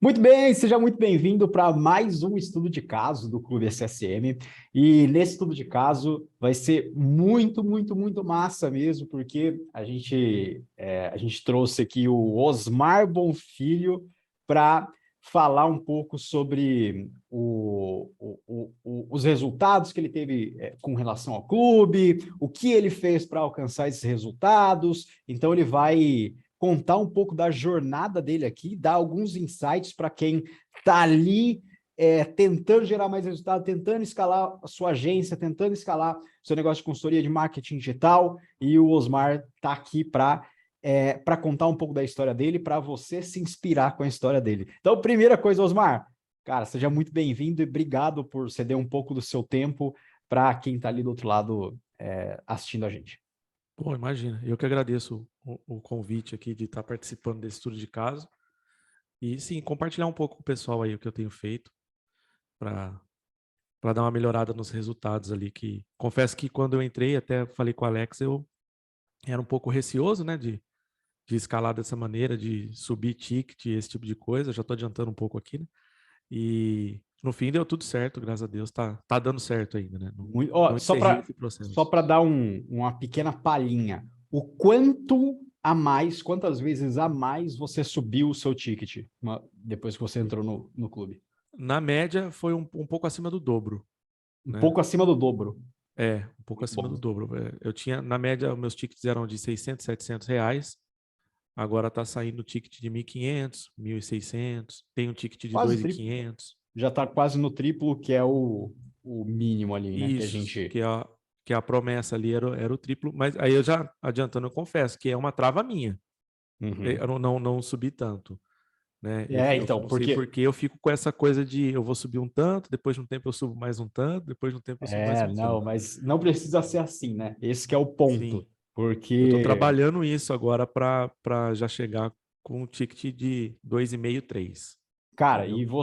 Muito bem, seja muito bem-vindo para mais um estudo de caso do Clube SSM. E nesse estudo de caso vai ser muito massa mesmo, porque a gente trouxe aqui o Osmar Bonfilho para falar um pouco sobre os resultados que ele teve com relação ao clube, o que ele fez para alcançar esses resultados. Então ele vai contar um pouco da jornada dele aqui, dar alguns insights para quem está ali tentando gerar mais resultado, tentando escalar a sua agência, tentando escalar seu negócio de consultoria de marketing digital, e o Osmar está aqui para contar um pouco da história dele, para você se inspirar com a história dele. Então, primeira coisa, Osmar, cara, seja muito bem-vindo e obrigado por ceder um pouco do seu tempo para quem está ali do outro lado assistindo a gente. Pô, imagina, eu que agradeço o convite aqui de estar participando desse estudo de caso e sim, compartilhar um pouco com o pessoal aí o que eu tenho feito para dar uma melhorada nos resultados ali, que confesso que quando eu entrei, até falei com o Alex, eu era um pouco receoso, né, de escalar dessa maneira, de subir ticket, esse tipo de coisa, já estou adiantando um pouco aqui, né, e no fim deu tudo certo, graças a Deus, tá dando certo ainda, né, Ó, não encerrei esse só processo. para dar uma pequena palhinha, o quanto a mais, quantas vezes a mais você subiu o seu ticket depois que você entrou no clube? Na média, foi um pouco acima do dobro, Um né? pouco acima do dobro. Um pouco Muito acima do bom. dobro. Eu tinha, na média, meus tickets eram de 600, R$ 700. Agora tá saindo ticket de 1.500, 1.600. Tem um ticket de Quase dois mil e triplo. quinhentos. Já está quase no triplo, que é o mínimo ali, né? Que a Isso, gente. que a promessa ali era o triplo. Mas aí eu já adiantando, eu confesso que é uma trava minha. Uhum. Eu não subi tanto, né? Eu Então, não sei porque. porque eu fico com essa coisa de eu vou subir um tanto, depois de um tempo eu subo mais um tanto, depois de um tempo eu subo mais um Não, tanto. mas não precisa ser assim, né? Esse que é o ponto. Sim. Eu estou Porque trabalhando isso agora para já chegar com um ticket de 2,5, 3. cara, Entendeu?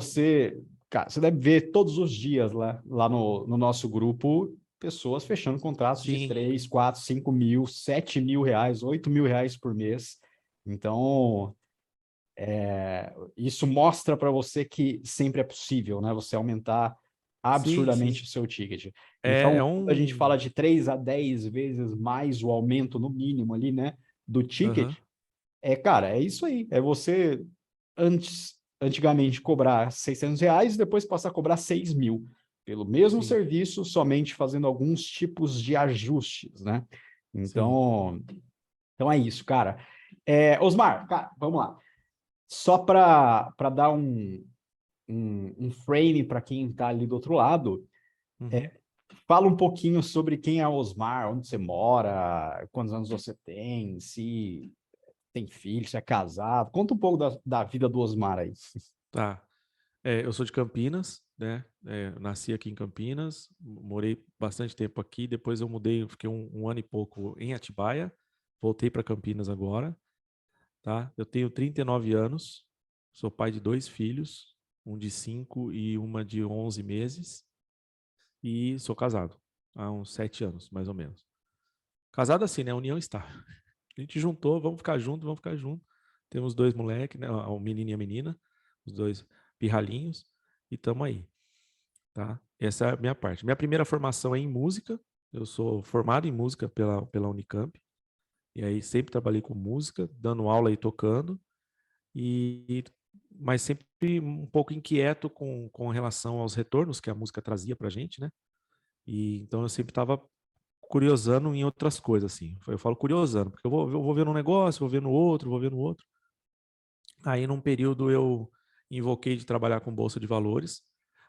cara, você deve ver todos os dias lá no nosso grupo pessoas fechando contratos de Sim, 3, 4, 5 mil, 7 mil reais, 8 mil reais por mês. Então, isso mostra para você que sempre é possível, né? Você aumentar sim, absurdamente sim. o seu ticket. É, Então, é quando a gente um. fala de 3 a 10 vezes mais o aumento no mínimo ali, né, do ticket, Aham, cara, é isso aí. É você antigamente cobrar R$ 600 e depois passar a cobrar 6 mil pelo mesmo sim, serviço, somente fazendo alguns tipos de ajustes, né? sim. Então é isso, cara. Osmar, cara, vamos lá. Só para dar um frame para quem está ali do outro lado, Uhum. fala um pouquinho sobre quem é Osmar, onde você mora, quantos anos você tem, se tem filho, se é casado. Conta um pouco da vida do Osmar aí. Tá. Eu sou de Campinas, né? Nasci aqui em Campinas, morei bastante tempo aqui. Depois eu mudei, eu fiquei um ano e pouco em Atibaia. Voltei para Campinas agora, tá? Eu tenho 39 anos, sou pai de 2 filhos, um de 5 e uma de 11 meses. E sou casado há uns 7 anos, mais ou menos. Casado assim, né? União estável. A gente juntou, vamos ficar junto, vamos ficar junto. Temos 2 moleques, né? O menino e a menina, os 2 pirralhinhos, e estamos aí, tá? Essa é a minha parte. Minha primeira formação é em música. Eu sou formado em música pela Unicamp. E aí sempre trabalhei com música, dando aula e tocando. E, mas sempre um pouco inquieto com relação aos retornos que a música trazia pra gente, né? E então eu sempre estava curiosando em outras coisas, assim. Eu falo curiosando, porque eu vou ver um negócio, vou ver no outro, vou ver no outro. Aí, num período, eu invoquei de trabalhar com bolsa de valores.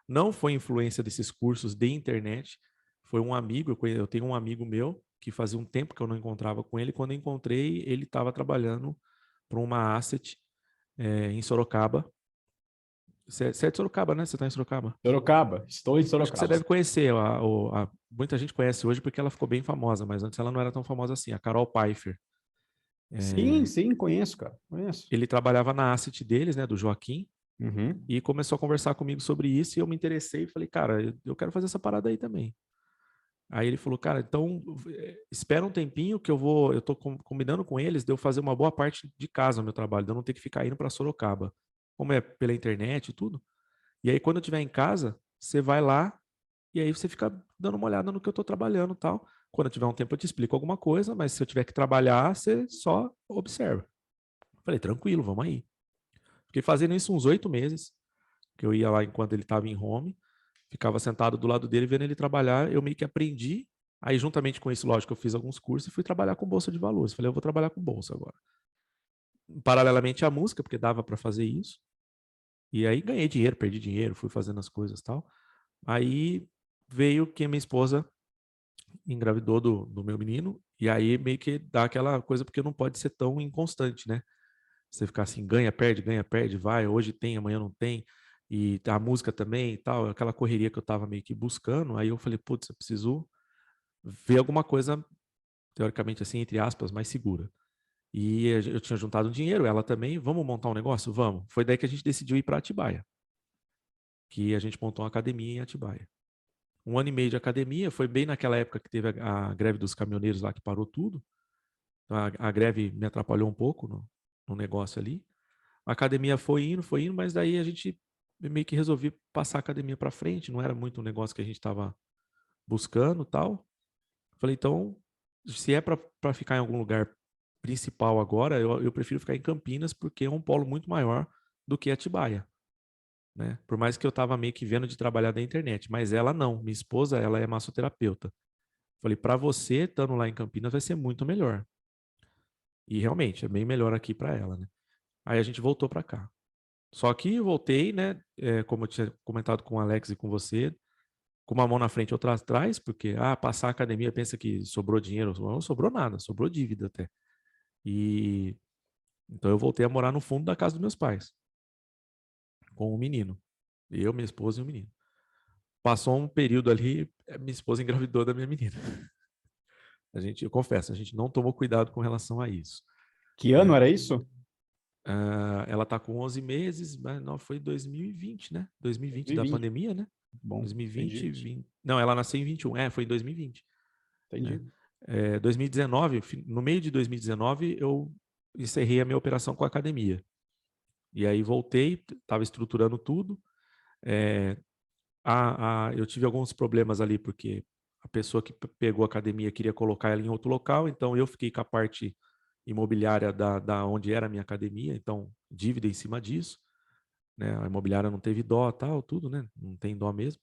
Não foi influência desses cursos de internet, foi um amigo, eu tenho um amigo meu que fazia um tempo que eu não encontrava com ele. Quando eu encontrei, ele estava trabalhando para uma asset em Sorocaba. Você é de Sorocaba, né? Você está em Sorocaba? Sorocaba, estou em Acho que você Sorocaba. deve conhecer. Muita gente conhece hoje porque ela ficou bem famosa, mas antes ela não era tão famosa assim. A Carol Pfeiffer. Sim, É, sim, conheço, cara. Conheço. ele trabalhava na asset deles, né, do Joaquim, Uhum. e começou a conversar comigo sobre isso. E eu me interessei e falei, cara, eu quero fazer essa parada aí também. Aí ele falou, cara, então espera um tempinho que eu tô combinando com eles de eu fazer uma boa parte de casa no meu trabalho, de eu não ter que ficar indo para Sorocaba. como é pela internet e tudo. E aí, quando eu estiver em casa, você vai lá e aí você fica dando uma olhada no que eu estou trabalhando e tal. Quando eu tiver um tempo, eu te explico alguma coisa, mas se eu tiver que trabalhar, você só observa. Falei, tranquilo, vamos aí. Fiquei fazendo isso uns 8 meses, que eu ia lá enquanto ele estava em home, ficava sentado do lado dele, vendo ele trabalhar, eu meio que aprendi. Aí, juntamente com isso, lógico, eu fiz alguns cursos e fui trabalhar com bolsa de valores. Falei, eu vou trabalhar com bolsa agora. Paralelamente à música, porque dava para fazer isso. E aí ganhei dinheiro, perdi dinheiro, fui fazendo as coisas e tal. Aí veio que minha esposa engravidou do meu menino, e aí meio que dá aquela coisa, porque não pode ser tão inconstante, né? Você ficar assim, ganha, perde, vai, hoje tem, amanhã não tem, e a música também e tal, aquela correria que eu tava meio que buscando, aí eu falei, putz, eu preciso ver alguma coisa, teoricamente assim, entre aspas, mais segura. E eu tinha juntado um dinheiro, ela também, vamos montar um negócio? Vamos. Foi daí que a gente decidiu ir para Atibaia, que a gente montou uma academia em Atibaia. 1 ano e meio de academia, foi bem naquela época que teve a greve dos caminhoneiros lá, que parou tudo. Então, a greve me atrapalhou um pouco no negócio ali. A academia foi indo, mas daí a gente meio que resolveu passar a academia para frente, não era muito um negócio que a gente estava buscando tal. Falei, então, se é para ficar em algum lugar principal agora, eu prefiro ficar em Campinas, porque é um polo muito maior do que Atibaia. Né? Por mais que eu estava meio que vendo de trabalhar da internet, mas ela não. Minha esposa, ela é massoterapeuta. Falei, para você, estando lá em Campinas, vai ser muito melhor. E realmente, é bem melhor aqui para ela, né? Aí a gente voltou para cá. Só que eu voltei, né? Como eu tinha comentado com o Alex e com você, com uma mão na frente e outra atrás, porque, passar a academia, pensa que sobrou dinheiro. Não sobrou nada, sobrou dívida até. E então eu voltei a morar no fundo da casa dos meus pais, com o menino. Eu, minha esposa e o menino. Passou um período ali, minha esposa engravidou da minha menina. Eu confesso, a gente não tomou cuidado com relação a isso. Que ano Né? era isso? Ela está com 11 meses, mas não, foi 2020, né? 2020 da 2020. pandemia, né? Bom, 2020, entendi. 20... Não, ela nasceu em 21, foi em 2020. Né? Entendi. 2019, no meio de 2019, eu encerrei a minha operação com a academia. E aí voltei, estava estruturando tudo. Eu tive alguns problemas ali, porque a pessoa que pegou a academia queria colocar ela em outro local, então eu fiquei com a parte imobiliária da onde era a minha academia, então dívida em cima disso, né? A imobiliária não teve dó, tal, tudo, né? Não tem dó mesmo.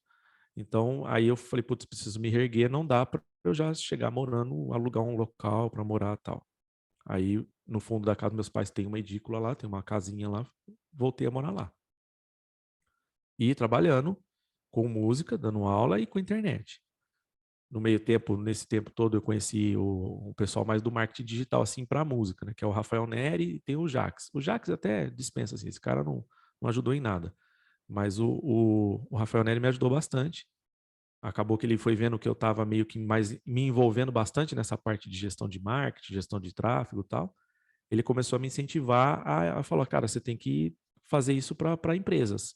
Então aí eu falei, putz, preciso me reerguer, não dá para eu já chegar morando, alugar um local para morar, tal. Aí no fundo da casa dos meus pais tem uma edícula lá, tem uma casinha lá, voltei a morar lá. E trabalhando com música, dando aula e com internet. No meio tempo, nesse tempo todo, eu conheci o pessoal mais do marketing digital, assim, para música, né? Que é o Rafael Neri e tem o Jax. O Jax até dispensa, assim, esse cara não ajudou em nada. Mas o Rafael Neri me ajudou bastante. Acabou que ele foi vendo que eu estava meio que mais me envolvendo bastante nessa parte de gestão de marketing, gestão de tráfego e tal. Ele começou a me incentivar a falar, cara, você tem que fazer isso para empresas,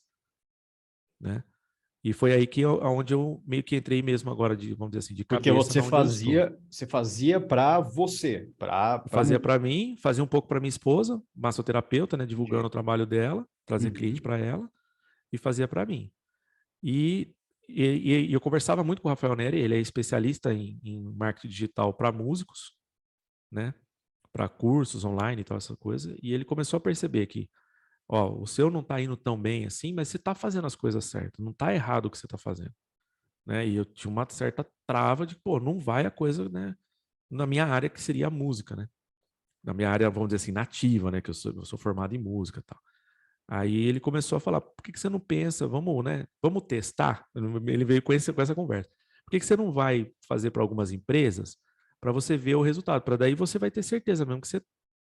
né? E foi aí que onde eu meio que entrei mesmo agora, vamos dizer assim, de Porque cabeça na onde eu estou. você fazia para você, para Fazia para mim, fazia um pouco para minha esposa, massoterapeuta, né, divulgando o trabalho dela, trazer cliente para ela, e fazia para mim. E eu conversava muito com o Rafael Neri, ele é especialista em marketing digital para músicos, né, para cursos online e tal, essa coisa, e ele começou a perceber que, ó, o seu não está indo tão bem assim, mas você está fazendo as coisas certas, não está errado o que você está fazendo. Né? E eu tinha uma certa trava de, pô, não vai a coisa, né, na minha área que seria a música, né? Na minha área, vamos dizer assim, nativa, né, que eu sou formado em música e tal. Aí ele começou a falar, por que você não pensa, vamos, né, vamos testar? Ele veio com essa conversa. Por que você não vai fazer para algumas empresas para você ver o resultado? Para daí você vai ter certeza mesmo que você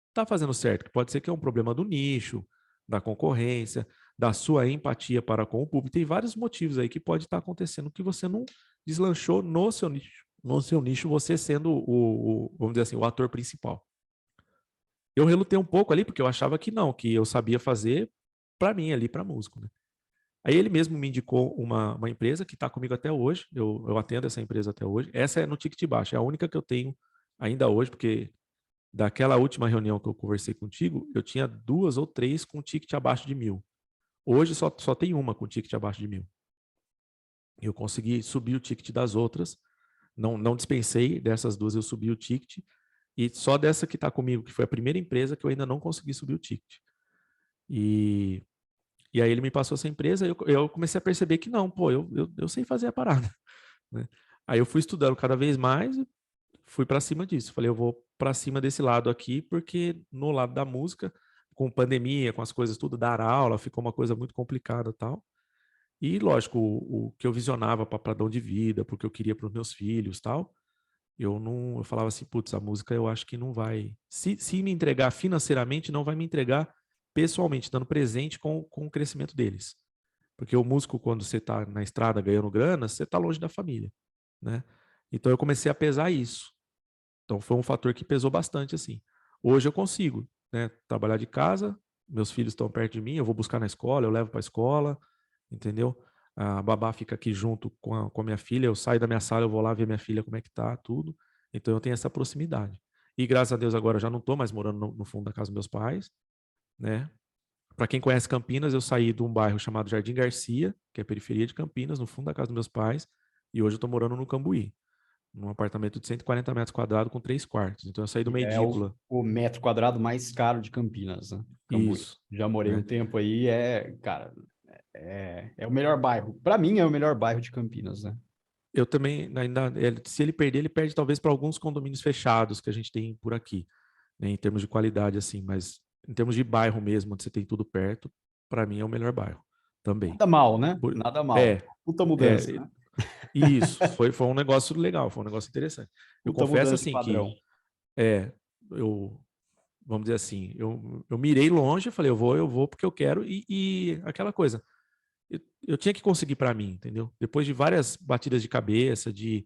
está fazendo certo, que pode ser que é um problema do nicho, da concorrência, da sua empatia para com o público. Tem vários motivos aí que pode estar acontecendo que você não deslanchou no seu nicho. No seu nicho, você sendo vamos dizer assim, o ator principal. Eu relutei um pouco ali, porque eu achava que não, que eu sabia fazer para mim ali, para músico. Né? Aí ele mesmo me indicou uma empresa que está comigo até hoje, eu atendo essa empresa até hoje. Essa é no ticket baixo, é a única que eu tenho ainda hoje, porque daquela última reunião que eu conversei contigo, eu tinha 2 ou 3 com ticket abaixo de 1.000. Hoje só tem uma com ticket abaixo de 1.000. Eu consegui subir o ticket das outras, não dispensei dessas duas, eu subi o ticket, e só dessa que está comigo, que foi a primeira empresa, que eu ainda não consegui subir o ticket. E aí ele me passou essa empresa, e eu comecei a perceber que não, pô, eu sei fazer a parada, né? Aí eu fui estudando cada vez mais e fui para cima disso. Falei, eu vou para cima desse lado aqui, porque no lado da música, com pandemia, com as coisas tudo, dar aula, ficou uma coisa muito complicada e tal. E, lógico, o que eu visionava para padrão de vida, porque eu queria para os meus filhos tal, eu falava assim, putz, a música eu acho que não vai, se me entregar financeiramente, não vai me entregar pessoalmente, dando presente com o crescimento deles. Porque o músico, quando você está na estrada ganhando grana, você está longe da família, né? Então eu comecei a pesar isso. Então foi um fator que pesou bastante, assim. Hoje eu consigo, né, trabalhar de casa, meus filhos estão perto de mim, eu vou buscar na escola, eu levo para a escola, entendeu? A babá fica aqui junto com a minha filha, eu saio da minha sala, eu vou lá ver minha filha como é que tá, tudo. Então eu tenho essa proximidade. E graças a Deus agora eu já não estou mais morando no fundo da casa dos meus pais, né? Para quem conhece Campinas, eu saí de um bairro chamado Jardim Garcia, que é a periferia de Campinas, no fundo da casa dos meus pais, e hoje eu estou morando no Cambuí, num apartamento de 140 metros quadrados com 3 quartos. Então eu saí de Que uma é edícula. o metro quadrado mais caro de Campinas, né? Cambuí. Isso, Já morei um né? tempo aí, cara, é o melhor bairro. Para mim, é o melhor bairro de Campinas, né? Eu também, ainda, se ele perder, ele perde talvez para alguns condomínios fechados que a gente tem por aqui, né, em termos de qualidade, assim, mas em termos de bairro mesmo, onde você tem tudo perto, para mim é o melhor bairro também. Nada mal, né? Por- Nada mal. É, Puta mudança, é, né? isso, foi um negócio legal, foi um negócio interessante. Eu Puta confesso, mudança de assim, que padrão. eu, vamos dizer assim, eu mirei longe, eu falei, eu vou porque eu quero, e aquela coisa, eu tinha que conseguir para mim, entendeu? Depois de várias batidas de cabeça, de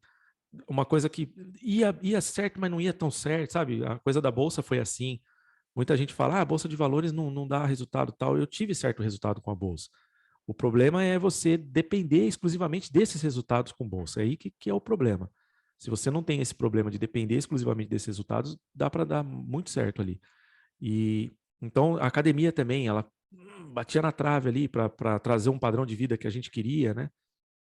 uma coisa que ia certo, mas não ia tão certo, sabe? A coisa da bolsa foi assim. Muita gente fala, a bolsa de valores não dá resultado tal. Eu tive certo resultado com a bolsa. O problema é você depender exclusivamente desses resultados com bolsa. É aí que é o problema. Se você não tem esse problema de depender exclusivamente desses resultados, dá para dar muito certo ali. E então a academia também, ela batia na trave ali para trazer um padrão de vida que a gente queria, né?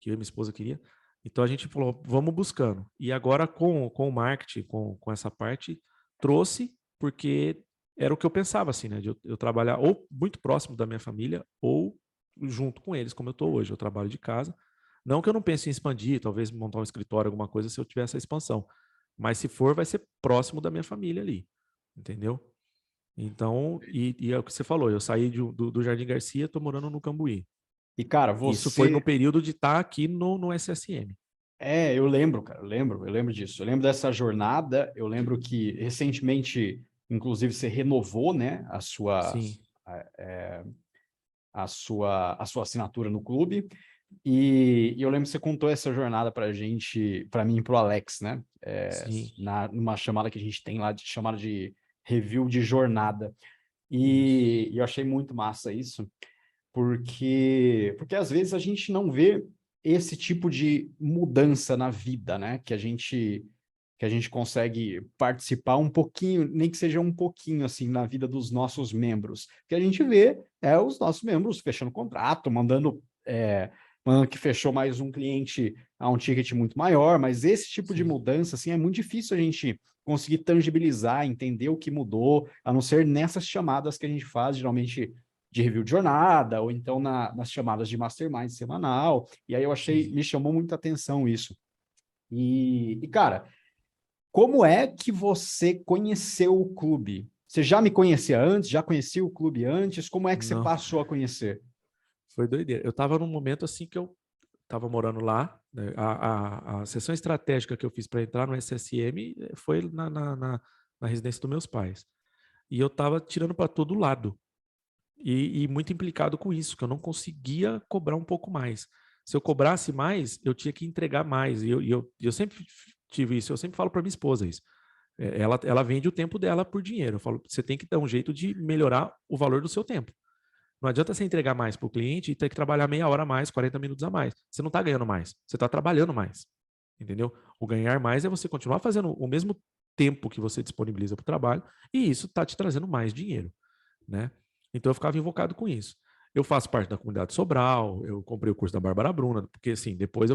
Que eu e minha esposa queria. Então a gente falou, vamos buscando. E agora com o marketing, com essa parte, trouxe porque era o que eu pensava, assim, né? De eu trabalhar ou muito próximo da minha família ou junto com eles, como eu estou hoje. Eu trabalho de casa. Não que eu não pense em expandir, talvez montar um escritório, alguma coisa, se eu tiver essa expansão. Mas se for, vai ser próximo da minha família ali. Entendeu? Então, e é o que você falou, eu saí do Jardim Garcia, estou morando no Cambuí. E, cara, Isso foi no você. período de estar aqui no SSM. Eu lembro, cara, eu lembro disso. Eu lembro dessa jornada, eu lembro que recentemente, inclusive, você renovou, né, Sim, a sua assinatura no clube. E eu lembro que você contou essa jornada pra gente, pra mim e pro Alex, né? sim, Numa chamada que a gente tem lá, de chamada de review de jornada. isso. E eu achei muito massa isso, porque às vezes a gente não vê esse tipo de mudança na vida, né? Que a gente consegue participar um pouquinho, nem que seja um pouquinho assim na vida dos nossos membros. O que a gente vê é os nossos membros fechando contrato, mandando que fechou mais um cliente a um ticket muito maior, mas esse tipo de Sim, mudança assim é muito difícil a gente conseguir tangibilizar, entender o que mudou, a não ser nessas chamadas que a gente faz, geralmente de review de jornada, ou então nas chamadas de mastermind semanal. E aí sim. me chamou muita atenção isso. Cara, como é que você conheceu o clube? Você já me conhecia antes? Já conhecia o clube antes? Como é que você Não, passou a conhecer? foi doideira. Eu estava num momento assim que eu estava morando lá, né? A sessão estratégica que eu fiz para entrar no SSM foi na residência dos meus pais. E eu estava tirando para todo lado. E muito implicado com isso, que eu não conseguia cobrar um pouco mais. Se eu cobrasse mais, eu tinha que entregar mais. E eu sempre tive isso, eu sempre falo para minha esposa isso. Ela vende o tempo dela por dinheiro. Eu falo, você tem que dar um jeito de melhorar o valor do seu tempo. Não adianta você entregar mais para o cliente e ter que trabalhar meia hora a mais, 40 minutos a mais. Você não está ganhando mais, você está trabalhando mais. Entendeu? O ganhar mais é você continuar fazendo o mesmo tempo que você disponibiliza para o trabalho e isso está te trazendo mais dinheiro, né? Então eu ficava invocado com isso. eu faço parte da comunidade Sobral, eu comprei o curso da Bárbara Bruna, porque assim, depois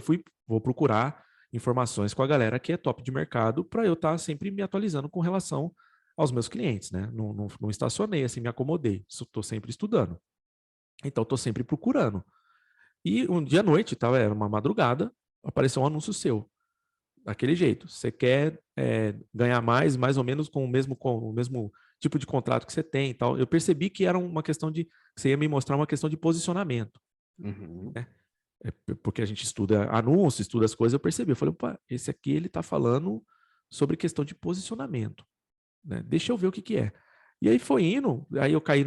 vou procurar informações com a galera que é top de mercado para eu estar sempre me atualizando com relação aos meus clientes, né? Não estacionei, assim, me acomodei, estou sempre estudando. Então, estou sempre procurando. E um dia à noite, era uma madrugada, apareceu um anúncio seu, daquele jeito. Você quer ganhar mais ou menos com o mesmo tipo de contrato que você tem e tal. Eu percebi que era uma questão de, você ia me mostrar uma questão de posicionamento, né? Porque a gente estuda anúncio, estuda as coisas, eu percebi. Eu falei, opa, esse aqui ele está falando sobre questão de posicionamento, né? Deixa eu ver o que que é. E aí foi indo, aí eu caí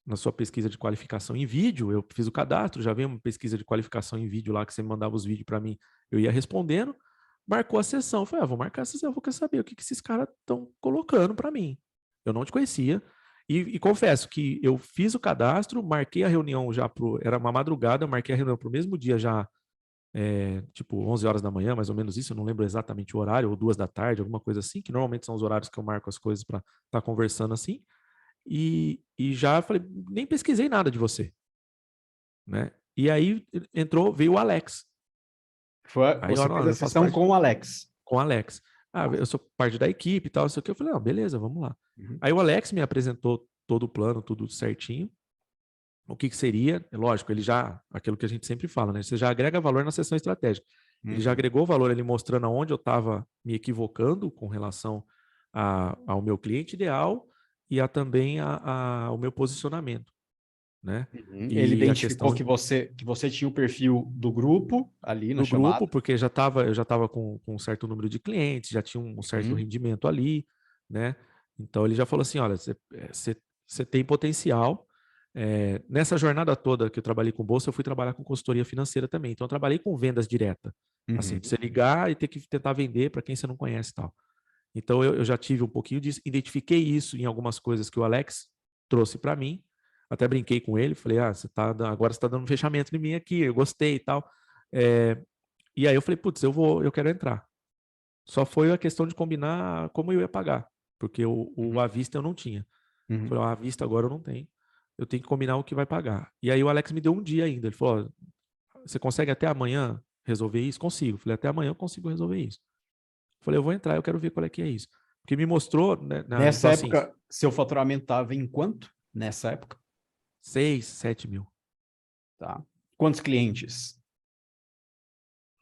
na sua pesquisa de qualificação em vídeo, eu fiz o cadastro, já veio uma pesquisa de qualificação em vídeo lá, que você mandava os vídeos para mim, eu ia respondendo, marcou a sessão, eu falei, vou marcar a sessão, eu vou querer saber o que esses caras estão colocando para mim. Eu não te conhecia, e confesso que eu fiz o cadastro, marquei a reunião já era uma madrugada, eu marquei a reunião para o mesmo dia já, tipo 11 horas da manhã, mais ou menos isso, eu não lembro exatamente o horário, ou 2 da tarde, alguma coisa assim, que normalmente são os horários que eu marco as coisas para estar conversando assim, e já falei, nem pesquisei nada de você, né? E aí veio o Alex. Aí Você fez a eu faço sessão parte com o Alex. com o Alex. Eu sou parte da equipe e tal, isso aqui. Eu falei, beleza, vamos lá. Uhum. Aí o Alex me apresentou todo o plano, tudo certinho. O que seria, é lógico, ele já, aquilo que a gente sempre fala, né? Você já agrega valor na sessão estratégica. Ele já agregou valor ali mostrando aonde eu estava me equivocando com relação ao meu cliente ideal e também ao meu posicionamento, né? Ele E a identificou questão que você tinha o perfil do grupo ali na do grupo, chamada. porque eu já estava com um certo número de clientes, já tinha um certo rendimento ali, né? Então ele já falou assim, olha, você tem potencial. Nessa jornada toda que eu trabalhei com bolsa, eu fui trabalhar com consultoria financeira também. Então eu trabalhei com vendas direta, assim, de você ligar e ter que tentar vender para quem você não conhece e tal. Então eu já tive um pouquinho disso, identifiquei isso em algumas coisas que o Alex trouxe para mim. Até brinquei com ele, falei, agora você está dando um fechamento em mim aqui, eu gostei e tal. E aí eu falei, putz, eu quero entrar. Só foi a questão de combinar como eu ia pagar, porque o à vista eu não tinha. Falei, à vista agora eu não tenho. Eu tenho que combinar o que vai pagar. E aí o Alex me deu um dia ainda. Ele falou, você consegue até amanhã resolver isso? Consigo. Falei, até amanhã eu consigo resolver isso. Falei, eu vou entrar, eu quero ver qual é que é isso. Porque me mostrou, né, Nessa então assim, época, seu faturamento estava em quanto? Nessa época? 6, 7 mil. Tá. Quantos clientes?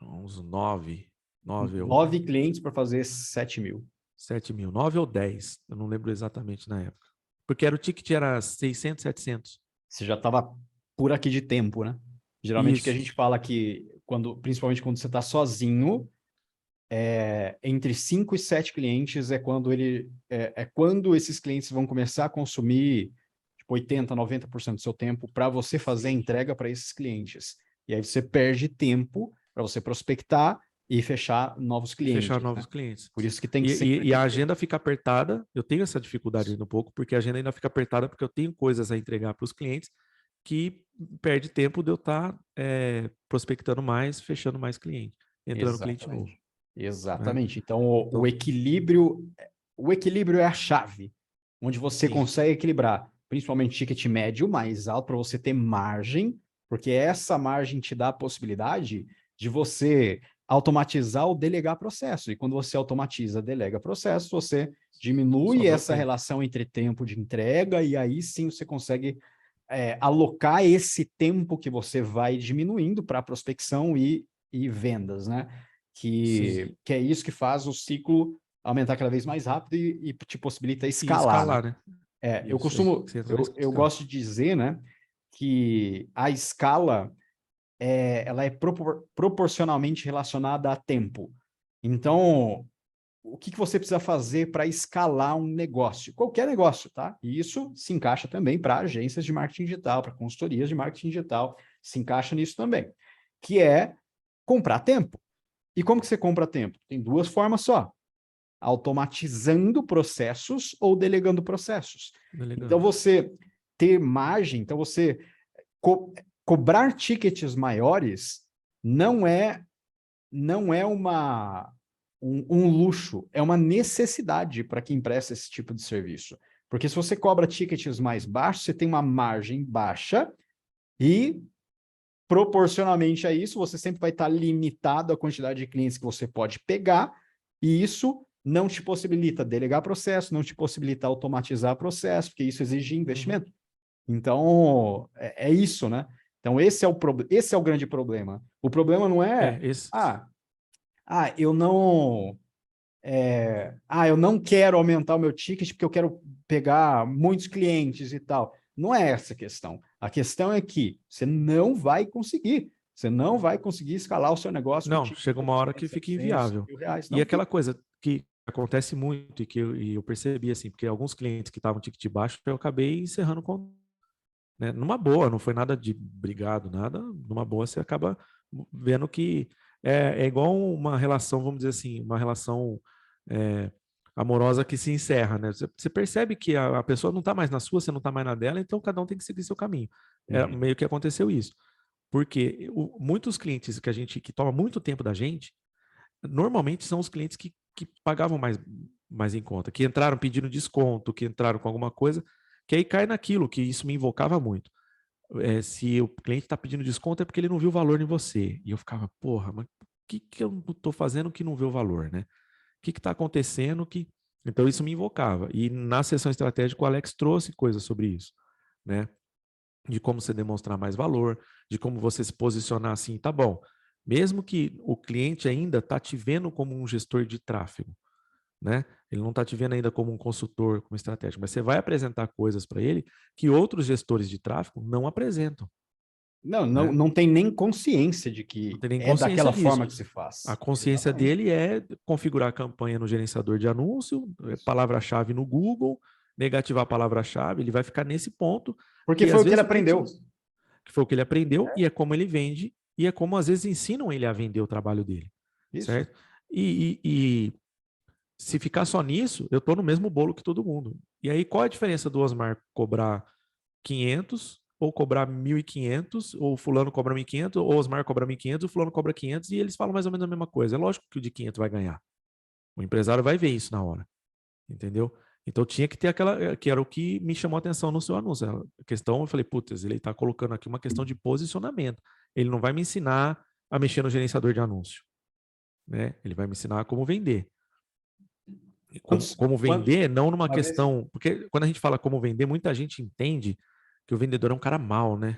Uns 9, 9 clientes para fazer 7 mil. 7 mil, 9 ou 10, eu não lembro exatamente na época. Porque o ticket era 600, 700. Você já estava por aqui de tempo, né? Geralmente o que a Isso. gente fala que, principalmente quando você está sozinho, entre 5 e 7 clientes é quando esses clientes vão começar a consumir tipo, 80, 90% do seu tempo para você fazer a entrega para esses clientes. E aí você perde tempo para você prospectar e fechar novos E fechar clientes, né? novos clientes. Por isso que tem que sempre E a ter. agenda fica apertada. Eu tenho essa dificuldade ainda um pouco, porque a agenda ainda fica apertada, porque eu tenho coisas a entregar para os clientes que perde tempo de eu estar prospectando mais, fechando mais cliente, entrando cliente novo. Né? Exatamente. Então, Então, o equilíbrio é a chave, onde você sim, consegue equilibrar, principalmente ticket médio mais alto, para você ter margem, porque essa margem te dá a possibilidade de você automatizar ou delegar processo. E quando você automatiza, delega processo, você diminui sobra essa tempo. relação entre tempo de entrega, e aí sim você consegue alocar esse tempo que você vai diminuindo para prospecção e vendas, né? Sim. Que é isso que faz o ciclo aumentar cada vez mais rápido e te possibilita E escalar, né? escalar, né? Eu Isso aí. costumo, Você entra na eu escala. gosto de dizer, né, que a escala ela é proporcionalmente relacionada a tempo. Então, o que você precisa fazer para escalar um negócio? Qualquer negócio, tá? E isso se encaixa também para agências de marketing digital, para consultorias de marketing digital, se encaixa nisso também, que é comprar tempo. E como que você compra tempo? Tem duas formas só: automatizando processos ou delegando processos. Então, Delegando. você ter margem, então você cobrar tickets maiores não é um luxo, é uma necessidade para quem presta esse tipo de serviço. Porque se você cobra tickets mais baixos, você tem uma margem baixa e, proporcionalmente a isso, você sempre vai estar limitado à quantidade de clientes que você pode pegar, e isso não te possibilita delegar processo, não te possibilita automatizar processo, porque isso exige investimento. Então, é isso, né? Então, esse é o grande problema. O problema não é, eu não... eu não quero aumentar o meu ticket porque eu quero pegar muitos clientes e tal. Não é essa a questão. A questão é que você não vai conseguir. Você não vai conseguir escalar o seu negócio com Não, ticket chega de uma hora 800, que fica 700 inviável. mil reais. E Não aquela fica. coisa que acontece muito e eu percebi assim, porque alguns clientes que estavam ticket baixo, eu acabei encerrando com, né? Numa boa, não foi nada de brigado, nada. Numa boa, você acaba vendo que é igual uma relação, vamos dizer assim, uma relação é, amorosa que se encerra, né? Você percebe que a pessoa não está mais na sua, você não está mais na dela, então cada um tem que seguir seu caminho. Meio que aconteceu isso. Porque muitos clientes que tomam muito tempo da gente, normalmente são os clientes que pagavam mais em conta, que entraram pedindo desconto, que entraram com alguma coisa, que aí cai naquilo, que isso me invocava muito. Se o cliente está pedindo desconto é porque ele não viu valor em você. E eu ficava, porra, mas o que eu estou fazendo que não vê o valor, né? O que está acontecendo que... Então isso me invocava. E na sessão estratégica o Alex trouxe coisas sobre isso, né? De como você demonstrar mais valor, de como você se posicionar assim, tá bom. Mesmo que o cliente ainda está te vendo como um gestor de tráfego, né? Ele não está te vendo ainda como um consultor, como estratégico, mas você vai apresentar coisas para ele que outros gestores de tráfego não apresentam, Não, não, né? não tem nem consciência de Não que tem nem é consciência daquela disso. forma que se A faz. consciência Exatamente. dele é configurar a campanha no gerenciador de anúncio, Isso. palavra-chave no Google, negativar a palavra-chave, ele vai ficar nesse ponto, Porque que foi às o que ele vezes o cliente aprendeu. não, que foi o que ele aprendeu e é como ele vende e é como às vezes ensinam ele a vender o trabalho dele, Isso. certo? E se ficar só nisso, eu estou no mesmo bolo que todo mundo. E aí qual a diferença do Osmar cobrar 500 ou cobrar 1.500, ou fulano cobra 1.500, ou Osmar cobra 1.500, o fulano cobra 500, e eles falam mais ou menos a mesma coisa. É lógico que o de 500 vai ganhar. O empresário vai ver isso na hora, entendeu? Então tinha que ter aquela, que era o que me chamou a atenção no seu anúncio. A questão, eu falei, putz, ele está colocando aqui uma questão de posicionamento. Ele não vai me ensinar a mexer no gerenciador de anúncio, né? Ele vai me ensinar como vender. Quantos, Como vender, não numa uma vez, questão. Porque quando a gente fala como vender, muita gente entende que o vendedor é um cara mau, né?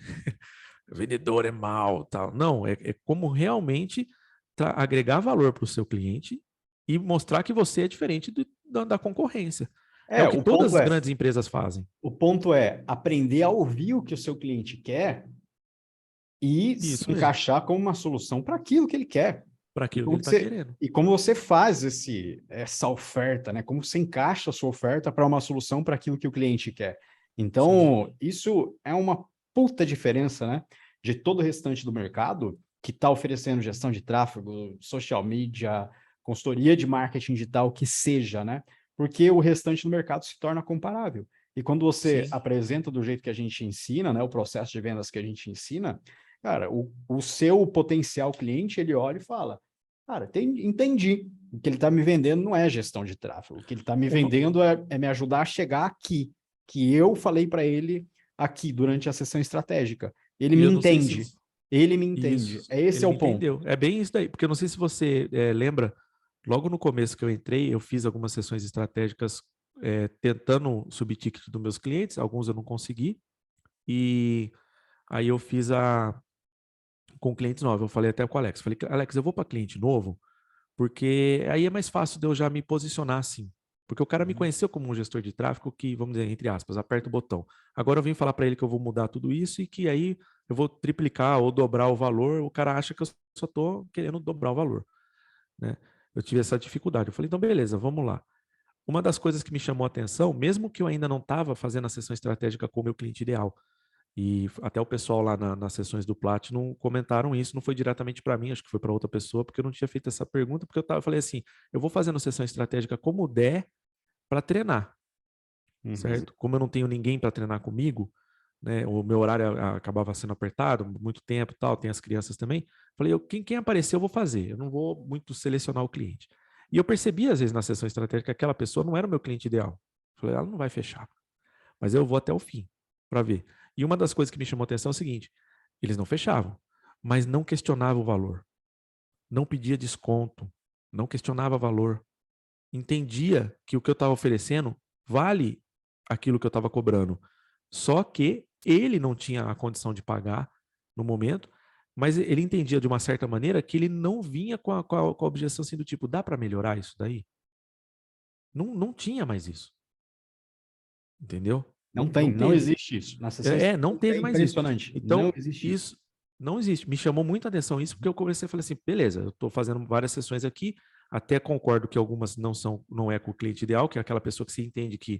O vendedor é mau, tal. Não, é como realmente agregar valor para o seu cliente e mostrar que você é diferente da concorrência. É o que o todas ponto as é, grandes empresas fazem. o ponto é aprender a ouvir o que o seu cliente quer e se Isso aí, encaixar como uma solução para aquilo que ele quer. para E aquilo que como ele está você, querendo. e como você faz essa oferta, né? Como você encaixa a sua oferta para uma solução para aquilo que o cliente quer. Sim, Então, isso é uma puta diferença, né? De todo o restante do mercado que está oferecendo gestão de tráfego, social media, consultoria de marketing digital, o que seja, né? Porque o restante do mercado se torna comparável. E quando você sim. apresenta do jeito que a gente ensina, né? O processo de vendas que a gente ensina, cara, o seu potencial cliente, ele olha e fala, cara, entendi. O que ele está me vendendo não é gestão de tráfego. O que ele está me Uma, vendendo é me ajudar a chegar aqui, que eu falei para ele aqui durante a sessão estratégica. Ele e me eu não sei se entende. Ele me entende. isso, Esse ele é o me ponto. entendeu. É bem isso daí, porque eu não sei se você lembra, logo no começo que eu entrei, eu fiz algumas sessões estratégicas tentando subir ticket dos meus clientes, alguns eu não consegui, e aí eu fiz com clientes novos. Eu falei até com o Alex, falei, Alex, eu vou para cliente novo, porque aí é mais fácil de eu já me posicionar assim. Porque o cara me conheceu como um gestor de tráfego que, vamos dizer, entre aspas, aperta o botão. Agora eu vim falar para ele que eu vou mudar tudo isso e que aí eu vou triplicar ou dobrar o valor. O cara acha que eu só estou querendo dobrar o valor, né? Eu tive essa dificuldade. Eu falei, então beleza, vamos lá. Uma das coisas que me chamou a atenção, mesmo que eu ainda não estava fazendo a sessão estratégica com o meu cliente ideal, e até o pessoal lá nas sessões do Platinum comentaram isso, não foi diretamente para mim, acho que foi para outra pessoa, porque eu não tinha feito essa pergunta, porque eu falei assim, eu vou fazendo sessão estratégica como der para treinar, Uhum. certo? Como eu não tenho ninguém para treinar comigo, né, o meu horário acabava sendo apertado, muito tempo e tal, tem as crianças também, falei, quem aparecer eu vou fazer, eu não vou muito selecionar o cliente. E eu percebi às vezes na sessão estratégica que aquela pessoa não era o meu cliente ideal. Falei, ela não vai fechar. mas eu vou até o fim para ver. E uma das coisas que me chamou a atenção é o seguinte, eles não fechavam, mas não questionavam o valor, não pedia desconto, não questionava valor, entendia que o que eu estava oferecendo vale aquilo que eu estava cobrando, só que ele não tinha a condição de pagar no momento, mas ele entendia de uma certa maneira que ele não vinha com a objeção assim do tipo, dá para melhorar isso daí? Não tinha mais isso, entendeu? Não Não, não tem, não teve. existe isso. Na sessão estratégica Não é teve mais isso. impressionante. Não Então, existe isso. isso não existe. Me chamou muita atenção isso, porque eu comecei a falar assim, beleza, eu estou fazendo várias sessões aqui, até concordo que algumas não é com o cliente ideal, que é aquela pessoa que se entende que,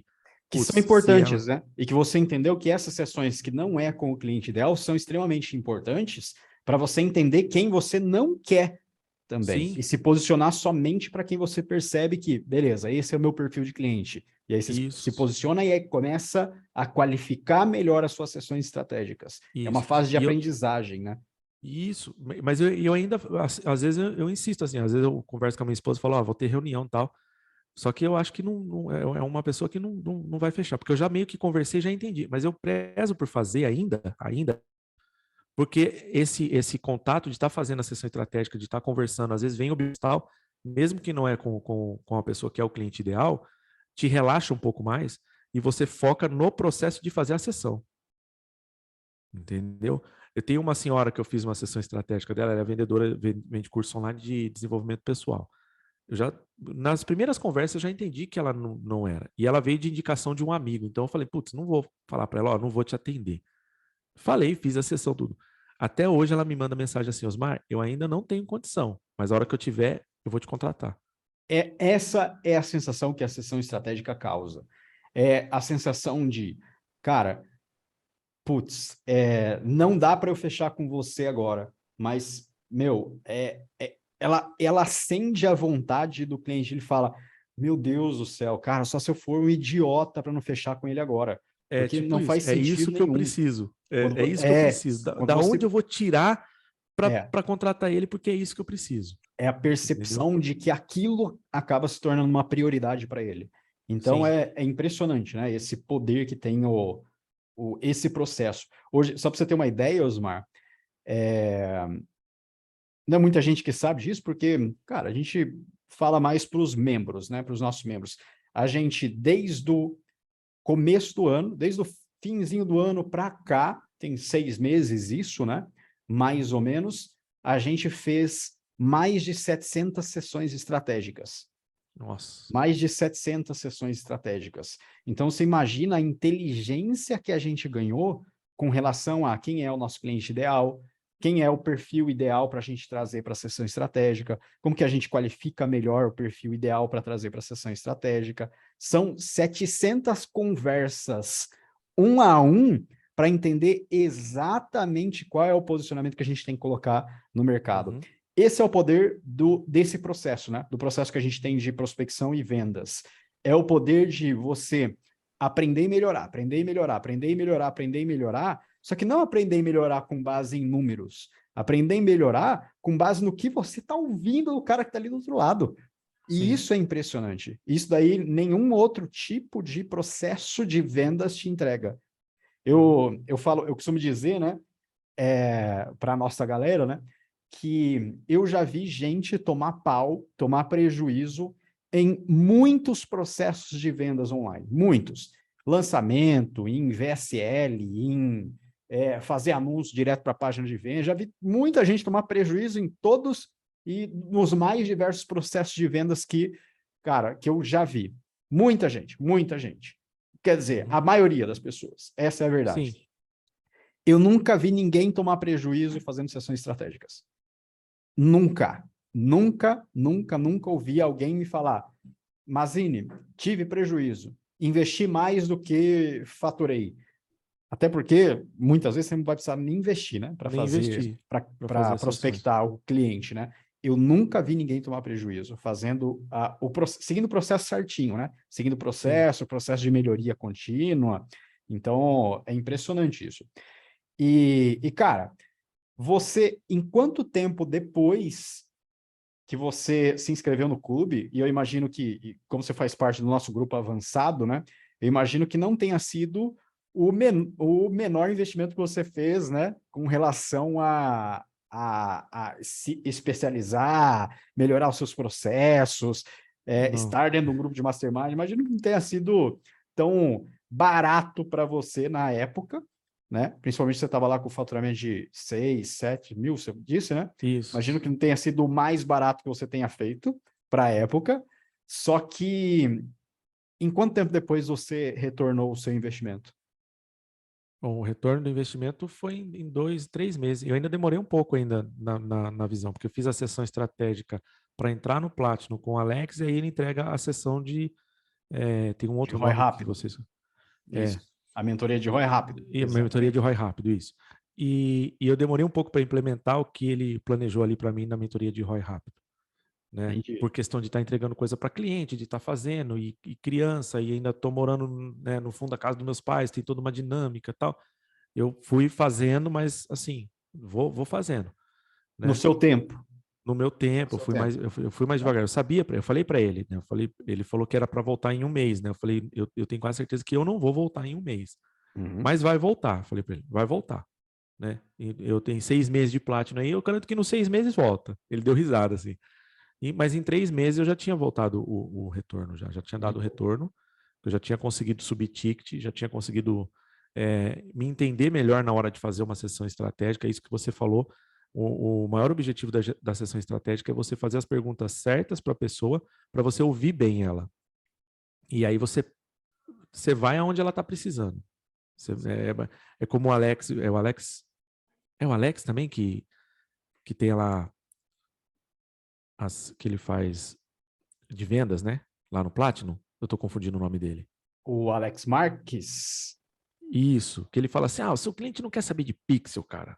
Que putz, são se ela... importantes, né? E que você entendeu que essas sessões que não é com o cliente ideal são extremamente importantes para você entender quem você não quer também. E Sim, se posicionar somente para quem você percebe que, beleza, esse é o meu perfil de cliente. E aí você se isso, posiciona e aí começa a qualificar melhor as suas sessões estratégicas. É uma isso. fase de E eu, aprendizagem, né? isso, mas eu ainda, às vezes eu insisto assim, às vezes eu converso com a minha esposa e falo, vou ter reunião e tal, só que eu acho que é uma pessoa que não vai fechar, porque eu já meio que conversei, já entendi, mas eu prezo por fazer ainda, porque esse contato de estar fazendo a sessão estratégica, de estar conversando, às vezes vem obstáculo, mesmo que não é com a pessoa que é o cliente ideal, te relaxa um pouco mais e você foca no processo de fazer a sessão. Entendeu? Eu tenho uma senhora que eu fiz uma sessão estratégica dela, ela é vendedora, vende curso online de desenvolvimento pessoal. Nas primeiras conversas, eu já entendi que ela não era. E ela veio de indicação de um amigo. Então eu falei, putz, não vou falar para ela, não vou te atender. Falei, fiz a sessão, tudo. Até hoje ela me manda mensagem assim, Osmar, eu ainda não tenho condição, mas a hora que eu tiver, eu vou te contratar. Essa é a sensação que a sessão estratégica causa. É a sensação de, cara, putz, não dá para eu fechar com você agora, mas, meu, ela acende a vontade do cliente, ele fala, meu Deus do céu, cara, só se eu for um idiota para não fechar com ele agora, É porque tipo não isso, faz é sentido isso que eu nenhum. preciso. Quando, É isso que eu preciso. quando Da onde você... eu vou tirar É, para contratar ele, porque é isso que eu preciso. é a Entendeu? percepção de que aquilo acaba se tornando uma prioridade para ele. Então, Sim. é impressionante, né? Esse poder que tem esse processo. Hoje, só para você ter uma ideia, Osmar, não é muita gente que sabe disso, porque, cara, a gente fala mais para os membros, né? Para os nossos membros. A gente, desde o começo do ano, desde o finzinho do ano para cá, tem 6 meses isso, né? Mais ou menos, a gente fez mais de 700 sessões estratégicas. Nossa. Mais de 700 sessões estratégicas. Então, você imagina a inteligência que a gente ganhou com relação a quem é o nosso cliente ideal, quem é o perfil ideal para a gente trazer para a sessão estratégica, como que a gente qualifica melhor o perfil ideal para trazer para a sessão estratégica. São 700 conversas, um a um, para entender exatamente qual é o posicionamento que a gente tem que colocar no mercado. Uhum. Esse é o poder desse processo, né? Do processo que a gente tem de prospecção e vendas. É o poder de você aprender e melhorar, aprender e melhorar, aprender e melhorar, aprender e melhorar, só que não aprender e melhorar com base em números, aprender e melhorar com base no que você está ouvindo do cara que está ali do outro lado. E Sim. isso é impressionante. Isso daí nenhum outro tipo de processo de vendas te entrega. Uhum. Eu costumo dizer, né, para a nossa galera, né, que eu já vi gente tomar pau, tomar prejuízo em muitos processos de vendas online, muitos. Lançamento, em VSL, em fazer anúncio direto para a página de venda. Já vi muita gente tomar prejuízo em todos e nos mais diversos processos de vendas cara, que eu já vi. Muita gente, muita gente. Quer dizer, Uhum. a maioria das pessoas. Essa é a verdade. Sim. Eu nunca vi ninguém tomar prejuízo fazendo sessões estratégicas. Nunca. Nunca, nunca, nunca ouvi alguém me falar, Mazini, tive prejuízo, investi mais do que faturei. Até porque, muitas vezes, você não vai precisar nem investir, né? Nem investir para fazer Para as sessões. prospectar o cliente, né? Eu nunca vi ninguém tomar prejuízo fazendo seguindo o processo certinho, né? Seguindo Sim. o processo de melhoria contínua. Então, é impressionante isso. Cara, você, em quanto tempo depois que você se inscreveu no clube, e eu imagino que, como você faz parte do nosso grupo avançado, né? eu imagino que não tenha sido o menor investimento que você fez, né, com relação a se especializar, melhorar os seus processos, Não. estar dentro de um grupo de mastermind. Imagino que não tenha sido tão barato para você na época, né? Principalmente você estava lá com o faturamento de 6, 7 mil, você disse, né? Isso. Imagino que não tenha sido o mais barato que você tenha feito para a época, só que em quanto tempo depois você retornou o seu investimento? Bom, o retorno do investimento foi em 2, 3 meses. Eu ainda demorei um pouco ainda na visão, porque eu fiz a sessão estratégica para entrar no Platinum com o Alex, e aí ele entrega a sessão de... tem um De outro ROI nome que rápido. vocês... Isso. A mentoria de ROI rápido. E a mentoria de Exatamente. ROI rápido, isso. E eu demorei um pouco para implementar o que ele planejou ali para mim na mentoria de ROI rápido, né? Entendi. Por questão de estar entregando coisa para cliente, de estar fazendo, e criança, e ainda estou morando, né, no fundo da casa dos meus pais, tem toda uma dinâmica e tal. Eu fui fazendo, mas assim, vou fazendo, No né? seu tempo. No meu No tempo, seu tempo. eu fui mais Tá. devagar. Eu sabia, eu falei para ele, né? Ele falou que era para voltar em um mês, né? Eu falei, eu tenho quase certeza que eu não vou voltar em um mês, Uhum. mas vai voltar. Eu falei para ele, vai voltar, né? E eu tenho 6 meses de Platinum aí, eu garanto que nos 6 meses volta. Ele deu risada assim. Mas em 3 meses eu já tinha voltado o retorno, já tinha dado o retorno, eu já tinha conseguido subir ticket, já tinha conseguido me entender melhor na hora de fazer uma sessão estratégica, isso que você falou. O maior objetivo da sessão estratégica é você fazer as perguntas certas para a pessoa, para você ouvir bem ela. E aí você vai aonde ela está precisando. É como o Alex, é o Alex também que tem lá que ele faz de vendas, né? Lá no Platinum. Eu estou confundindo o nome dele. O Alex Marques. Isso, que ele fala assim, o seu cliente não quer saber de pixel, cara.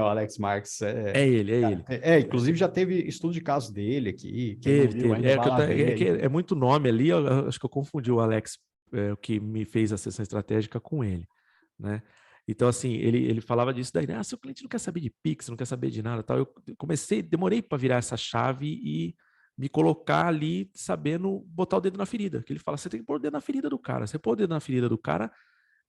O Alex Marques. É ele, é ele. Inclusive já teve estudo de caso dele aqui. Quem não viu Teve. ainda, vai lá ver Que aí. é muito nome ali, eu acho que eu confundi o Alex, o que me fez a sessão estratégica com ele, né? Então, assim, ele falava disso daí, né? Seu cliente não quer saber de Pix, não quer saber de nada, tal. Eu demorei para virar essa chave e me colocar ali sabendo botar o dedo na ferida. Que ele fala, você tem que pôr o dedo na ferida do cara. Você pôr o dedo na ferida do cara,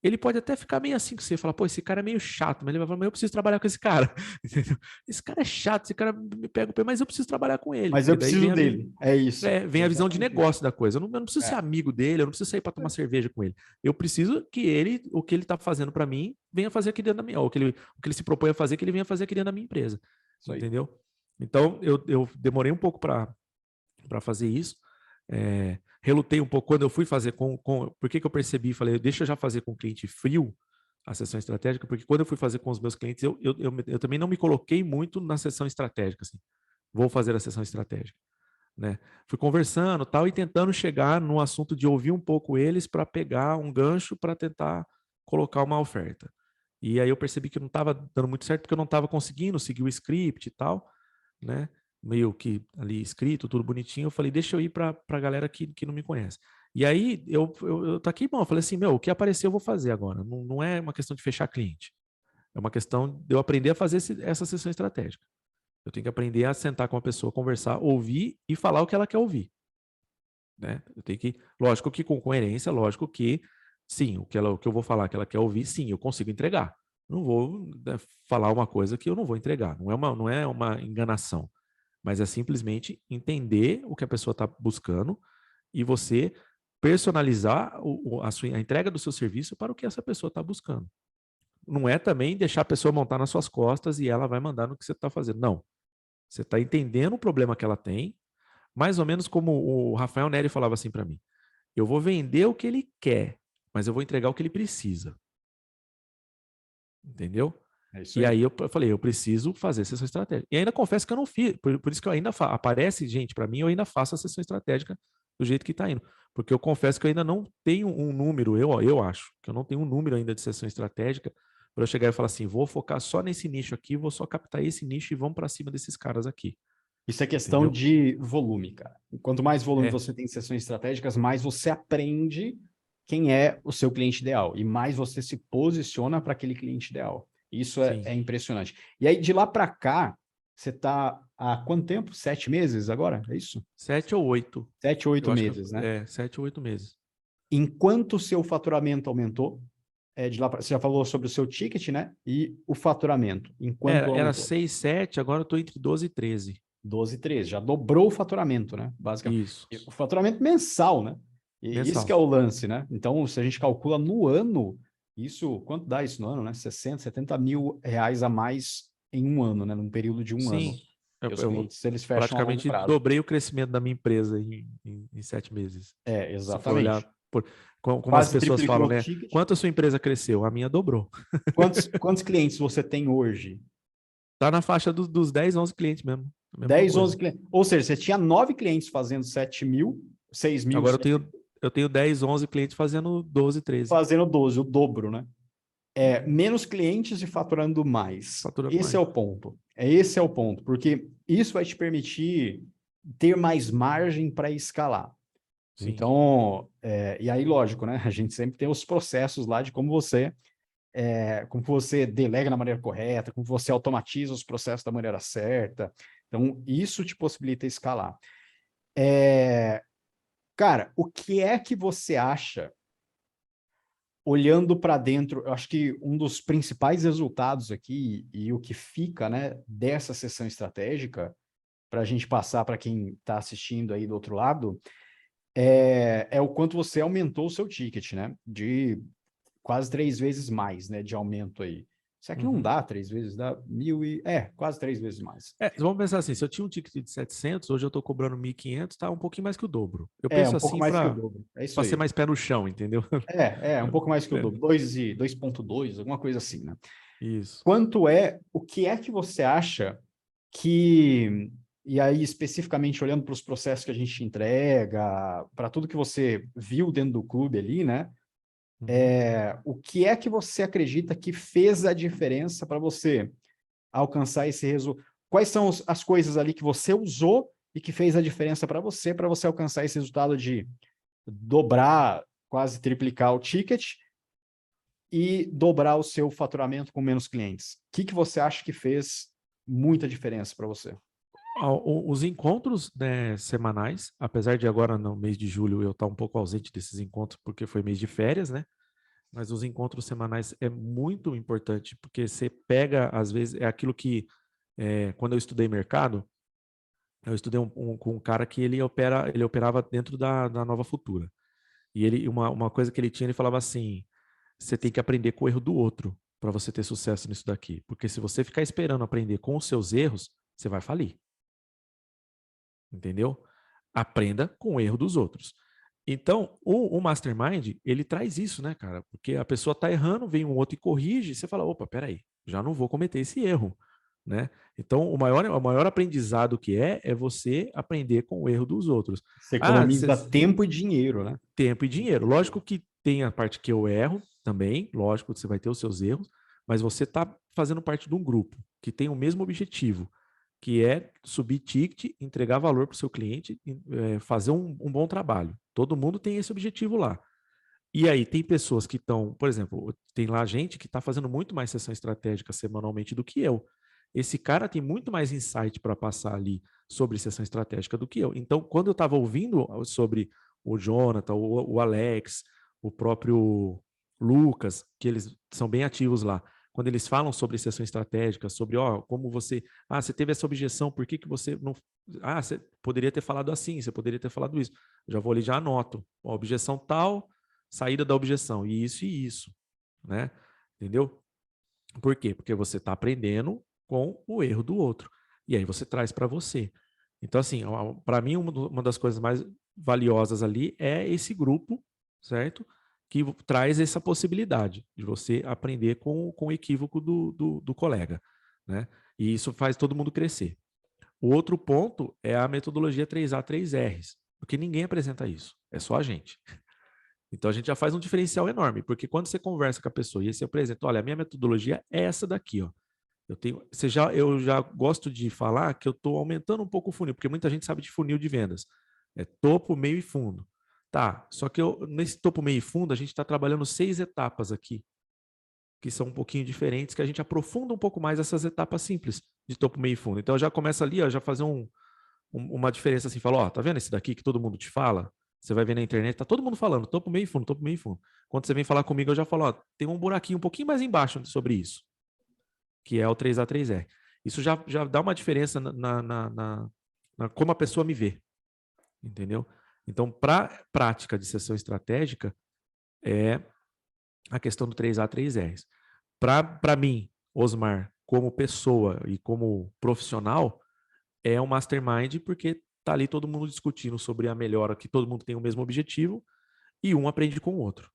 ele pode até ficar meio assim com você, falar, pô, esse cara é meio chato, mas ele vai falar, mas eu preciso trabalhar com esse cara. Entendeu? Esse cara é chato, esse cara me pega o pé, mas eu preciso trabalhar com ele, Mas eu porque daí preciso dele. É isso. vem a visão de Exatamente isso. negócio da coisa. Eu não preciso ser amigo dele, eu não preciso sair para tomar cerveja com ele. Eu preciso que o que ele está fazendo para mim, venha fazer aqui dentro da minha, ou o que ele se propõe a fazer, que ele venha fazer aqui dentro da minha empresa. Isso aí. Entendeu? Então, eu demorei um pouco para fazer isso. Relutei um pouco quando eu fui fazer por que eu percebi? Falei, deixa eu já fazer com o cliente frio a sessão estratégica, porque quando eu fui fazer com os meus clientes, eu também não me coloquei muito na sessão estratégica, assim, vou fazer a sessão estratégica, né? Fui conversando tal e tentando chegar no assunto de ouvir um pouco eles para pegar um gancho para tentar colocar uma oferta. E aí eu percebi que não estava dando muito certo, porque eu não estava conseguindo seguir o script e tal, né? Meio que ali escrito, tudo bonitinho. Eu falei, deixa eu ir para a galera que não me conhece. E aí eu taquei bom, eu falei assim, o que aparecer eu vou fazer agora. Não é uma questão de fechar cliente. É uma questão de eu aprender a fazer essa sessão estratégica. Eu tenho que aprender a sentar com a pessoa, conversar, ouvir e falar o que ela quer ouvir, né? Eu tenho que, lógico que com coerência, lógico que sim, o que eu vou falar que ela quer ouvir, sim, eu consigo entregar. Não vou, né, falar uma coisa que eu não vou entregar. Não é uma enganação, mas é simplesmente entender o que a pessoa está buscando e você personalizar a entrega do seu serviço para o que essa pessoa está buscando. Não é também deixar a pessoa montar nas suas costas e ela vai mandar no que você está fazendo. Não. Você está entendendo o problema que ela tem, mais ou menos como o Rafael Neri falava assim para mim. Eu vou vender o que ele quer, mas eu vou entregar o que ele precisa. Entendeu? É isso E aí. aí eu falei, eu preciso fazer essa estratégia. E ainda confesso que eu não fiz, por isso que eu ainda aparece, gente, para mim eu ainda faço a sessão estratégica do jeito que está indo. Porque eu confesso que eu ainda não tenho um número, eu acho, que eu não tenho um número ainda de sessão estratégica para eu chegar e falar assim, vou focar só nesse nicho aqui, vou só captar esse nicho e vamos para cima desses caras aqui. Isso é questão Entendeu? de volume, cara. Quanto mais volume É, você tem em sessões estratégicas, mais você aprende quem é o seu cliente ideal e mais você se posiciona para aquele cliente ideal. Isso é sim. impressionante. E aí, de lá para cá, Você está há quanto tempo? 7 meses agora? É isso? 7 ou 8. 7, 8 Eu acho meses, que né? 7 ou 8 meses. Enquanto o seu faturamento aumentou, de lá você já falou sobre o seu ticket, né? E o faturamento, enquanto Era aumentou. 6, 7, agora eu estou entre 12 e 13. 12 e 13, já dobrou o faturamento, né? Basicamente. Isso. E o faturamento mensal, né? E isso que Mensal. é o lance, né? Então, se a gente calcula no ano, isso, quanto dá isso no ano, né? 60, 70 mil reais a mais em um ano, né? Num período de um ano. Sim. Eu, E os eu clientes, eles fecham a longo praticamente prazo. dobrei o crescimento da minha empresa em 7 meses. Se for Exatamente. olhar, como as Quase pessoas triplicou falam, o né? ticket. Quanto a sua empresa cresceu? A minha dobrou. Quantos clientes você tem hoje? Tá na faixa dos 10, 11 clientes mesmo. A mesma 10, coisa. 11 clientes. Ou seja, você tinha 9 clientes fazendo 7 mil, 6 mil, Agora eu tenho 10, 11 clientes fazendo 12, 13. fazendo 12, o dobro, né? Menos clientes e faturando mais. Faturando Esse é mais. o ponto. Esse é o ponto, porque isso vai te permitir ter mais margem para escalar. Sim. Então, e aí, lógico, né? A gente sempre tem os processos lá de como você delega na maneira correta, como você automatiza os processos da maneira certa. Então, isso te possibilita escalar. Cara, o que é que você acha, olhando para dentro? Eu acho que um dos principais resultados aqui e o que fica, né, dessa sessão estratégica, para a gente passar para quem está assistindo aí do outro lado, é o quanto você aumentou o seu ticket, né? De quase 3 vezes mais, né? De aumento aí. Será que não Uhum. dá 3 vezes? Dá mil e... quase 3 vezes mais. Vamos pensar assim, se eu tinha um ticket de 700, hoje eu estou cobrando 1.500, tá um pouquinho mais que o dobro. Eu penso Um pouco assim mais que o para dobro. É isso ser aí. mais pé no chão, entendeu? Um pouco mais que o É, dobro. 2,2, alguma coisa assim, né? isso. O que é que você acha que, e aí especificamente olhando para os processos que a gente entrega, para tudo que você viu dentro do clube ali, né? Uhum. O que é que você acredita que fez a diferença para você alcançar esse resultado? Quais são as coisas ali que você usou e que fez a diferença para você alcançar esse resultado de dobrar, quase triplicar o ticket e dobrar o seu faturamento com menos clientes? O que você acha que fez muita diferença para você? Os encontros, né, semanais, apesar de agora no mês de julho eu estar um pouco ausente desses encontros porque foi mês de férias, né? Mas os encontros semanais é muito importante porque você pega, às vezes, é aquilo que quando eu estudei mercado, eu estudei com um cara que ele operava dentro da Nova Futura. E uma coisa que ele tinha, ele falava assim: você tem que aprender com o erro do outro para você ter sucesso nisso daqui. Porque se você ficar esperando aprender com os seus erros, você vai falir. Entendeu? Aprenda com o erro dos outros. Então, o Mastermind, ele traz isso, né, cara? Porque a pessoa tá errando, vem um outro e corrige, e você fala, opa, peraí, já não vou cometer esse erro, né? Então, o maior aprendizado que é você aprender com o erro dos outros. Você Ah, economiza tempo e dinheiro, né? tempo e dinheiro. Lógico que tem a parte que eu erro também, lógico que você vai ter os seus erros, mas você está fazendo parte de um grupo que tem o mesmo objetivo, que é subir ticket, entregar valor para o seu cliente, fazer um bom trabalho. Todo mundo tem esse objetivo lá. E aí tem pessoas que estão, por exemplo, tem lá gente que está fazendo muito mais sessão estratégica semanalmente do que eu. Esse cara tem muito mais insight para passar ali sobre sessão estratégica do que eu. Então, quando eu estava ouvindo sobre o Jonathan, o Alex, o próprio Lucas, que eles são bem ativos lá, quando eles falam sobre sessão estratégica, sobre como você teve essa objeção, por que você não. Você poderia ter falado assim, você poderia ter falado isso. Já vou ali, já anoto. Objeção tal, saída da objeção, e isso, né? Entendeu? Por quê? Porque você está aprendendo com o erro do outro. E aí você traz para você. Então, assim, para mim, uma das coisas mais valiosas ali é esse grupo, certo? Que traz essa possibilidade de você aprender com o equívoco do colega, né? E isso faz todo mundo crescer. O outro ponto é a metodologia 3A, 3Rs, porque ninguém apresenta isso, é só a gente. Então a gente já faz um diferencial enorme, porque quando você conversa com a pessoa e você apresenta, olha, a minha metodologia é essa daqui, ó. Eu já gosto de falar que eu estou aumentando um pouco o funil, porque muita gente sabe de funil de vendas. É topo, meio e fundo. Tá, só que nesse topo, meio e fundo, a gente está trabalhando 6 etapas aqui. que são um pouquinho diferentes, que a gente aprofunda um pouco mais essas etapas simples de topo, meio e fundo. Então, já começa ali, ó, já fazer uma diferença assim, fala, ó, tá vendo esse daqui que todo mundo te fala? Você vai ver na internet, tá todo mundo falando, topo, meio e fundo, topo, meio e fundo. Quando você vem falar comigo, eu já falo, ó, tem um buraquinho um pouquinho mais embaixo sobre isso, que é o 3A, 3R. Isso já dá uma diferença na como a pessoa me vê, entendeu? Então, para prática de sessão estratégica, é a questão do 3A, 3R. Para mim, Osmar, como pessoa e como profissional, é um mastermind porque tá ali todo mundo discutindo sobre a melhora, que todo mundo tem o mesmo objetivo e um aprende com o outro.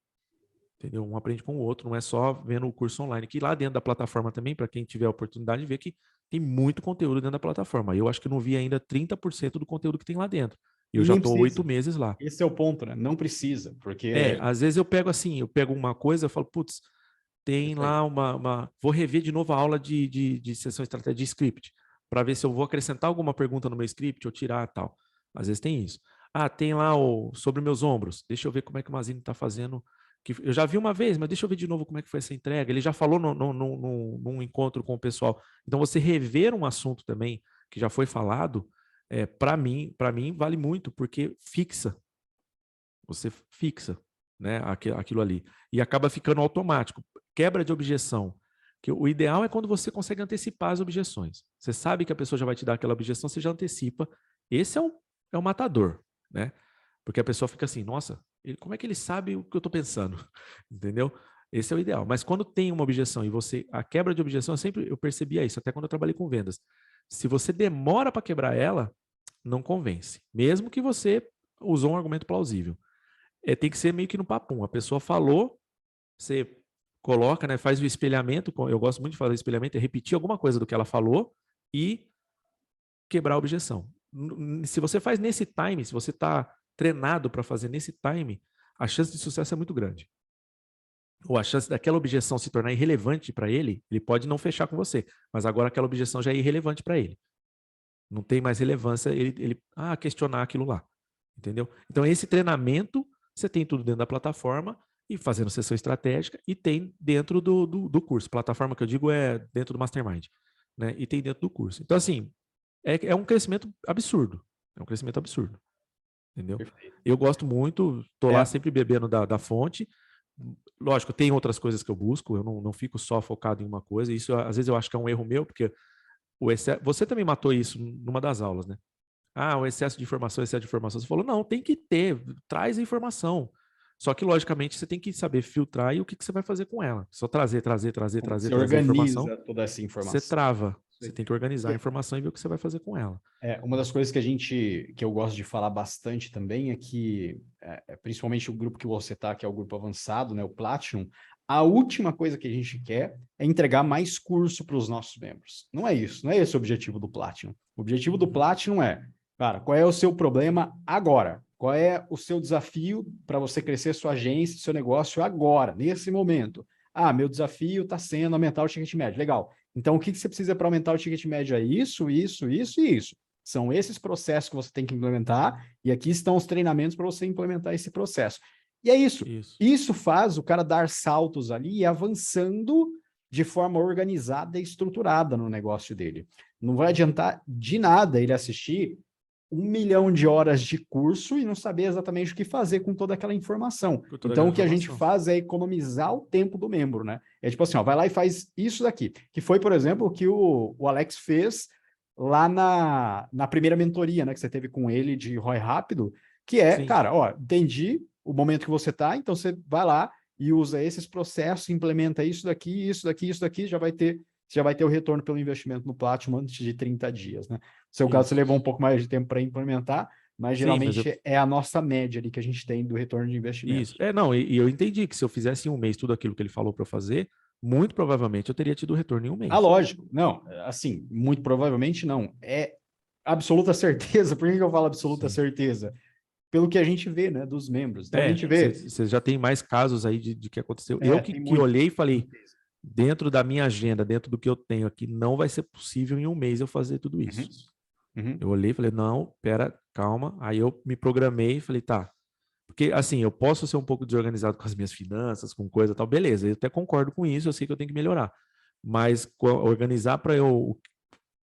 Entendeu? Um aprende com o outro, não é só vendo o curso online, que lá dentro da plataforma também, para quem tiver a oportunidade de ver que tem muito conteúdo dentro da plataforma. Eu acho que não vi ainda 30% do conteúdo que tem lá dentro. E eu E já nem estou 8 precisa. meses lá. Esse é o ponto, né? Não precisa, porque... Às vezes eu pego assim, eu pego uma coisa, eu falo, putz, É tem isso aí. lá vou rever de novo a aula de sessão estratégica de script, para ver se eu vou acrescentar alguma pergunta no meu script ou tirar tal. Às vezes tem isso. Ah, tem lá sobre meus ombros. Deixa eu ver como é que o Mazini está fazendo. Que eu já vi uma vez, mas deixa eu ver de novo como é que foi essa entrega. Ele já falou num encontro com o pessoal. Então, você rever um assunto também que já foi falado, para mim vale muito, porque fixa. Você fixa, né, aquilo ali. E acaba ficando automático. Quebra de objeção. Que o ideal é quando você consegue antecipar as objeções. Você sabe que a pessoa já vai te dar aquela objeção, você já antecipa. Esse é o matador, né? Porque a pessoa fica assim, nossa, como é que ele sabe o que eu estou pensando? Entendeu? Esse é o ideal. Mas quando tem uma objeção e a quebra de objeção, eu percebia isso, até quando eu trabalhei com vendas. Se você demora para quebrar ela, não convence. Mesmo que você usou um argumento plausível. Tem que ser meio que no papum. A pessoa falou, você coloca, né, faz o espelhamento. Eu gosto muito de fazer espelhamento, é repetir alguma coisa do que ela falou e quebrar a objeção. Se você faz nesse time, se você está treinado para fazer nesse time, a chance de sucesso é muito grande. Ou a chance daquela objeção se tornar irrelevante para ele pode não fechar com você, mas agora aquela objeção já é irrelevante para ele. Não tem mais relevância ele questionar aquilo lá. Entendeu? Então, esse treinamento, você tem tudo dentro da plataforma e fazendo sessão estratégica e tem dentro do curso. Plataforma que eu digo é dentro do Mastermind, né? E tem dentro do curso. Então, assim, é um crescimento absurdo. É um crescimento absurdo. Entendeu? Perfeito. Eu gosto muito, estou lá sempre bebendo da fonte. Lógico, tem outras coisas que eu busco, eu não fico só focado em uma coisa. Isso, às vezes, eu acho que é um erro meu, porque você também matou isso numa das aulas, né? O excesso de informação, excesso de informação. Você falou, não, tem que ter, traz a informação. Só que, logicamente, você tem que saber filtrar e o que você vai fazer com ela. Só trazer Você a informação, organiza toda essa você informação. trava. Você tem que organizar a informação e ver o que você vai fazer com ela. Uma das coisas que eu gosto de falar bastante também é que, principalmente o grupo que você está, que é o grupo avançado, né, o Platinum, a última coisa que a gente quer é entregar mais curso para os nossos membros. Não é isso, não é esse o objetivo do Platinum. O objetivo do Platinum é, cara, qual é o seu problema agora? Qual é o seu desafio para você crescer sua agência, seu negócio agora, nesse momento? Meu desafio está sendo aumentar o ticket médio. Legal. Então, o que você precisa para aumentar o ticket médio é isso, isso, isso e isso. São esses processos que você tem que implementar, e aqui estão os treinamentos para você implementar esse processo. E é isso. Isso faz o cara dar saltos ali e avançando de forma organizada e estruturada no negócio dele. Não vai adiantar de nada ele assistir 1 milhão de horas de curso e não saber exatamente o que fazer com toda aquela informação. Então, o que a gente faz é economizar o tempo do membro, né? É tipo assim, vai lá e faz isso daqui. Que foi, por exemplo, o que o Alex fez lá na primeira mentoria, né, que você teve com ele de ROI rápido, que cara, entendi o momento que você está, então você vai lá e usa esses processos, implementa isso daqui, isso daqui, isso daqui, já vai ter o retorno pelo investimento no Platinum antes de 30 dias, né? No seu caso, você levou um pouco mais de tempo para implementar, mas geralmente é a nossa média ali que a gente tem do retorno de investimento. Isso. E eu entendi que se eu fizesse em um mês tudo aquilo que ele falou para eu fazer, muito provavelmente eu teria tido retorno em um mês. Lógico. Não, assim, muito provavelmente não. É absoluta certeza. Por que eu falo absoluta certeza? Pelo que a gente vê, né, dos membros. Então, a gente vê... Você já tem mais casos aí de que aconteceu. Eu que olhei e falei, dentro da minha agenda, dentro do que eu tenho aqui, não vai ser possível em um mês eu fazer tudo isso. Eu olhei e falei, não, calma. Aí eu me programei e falei, tá. Porque, assim, eu posso ser um pouco desorganizado com as minhas finanças, com coisa e tal, beleza, eu até concordo com isso, eu sei que eu tenho que melhorar. Mas organizar para eu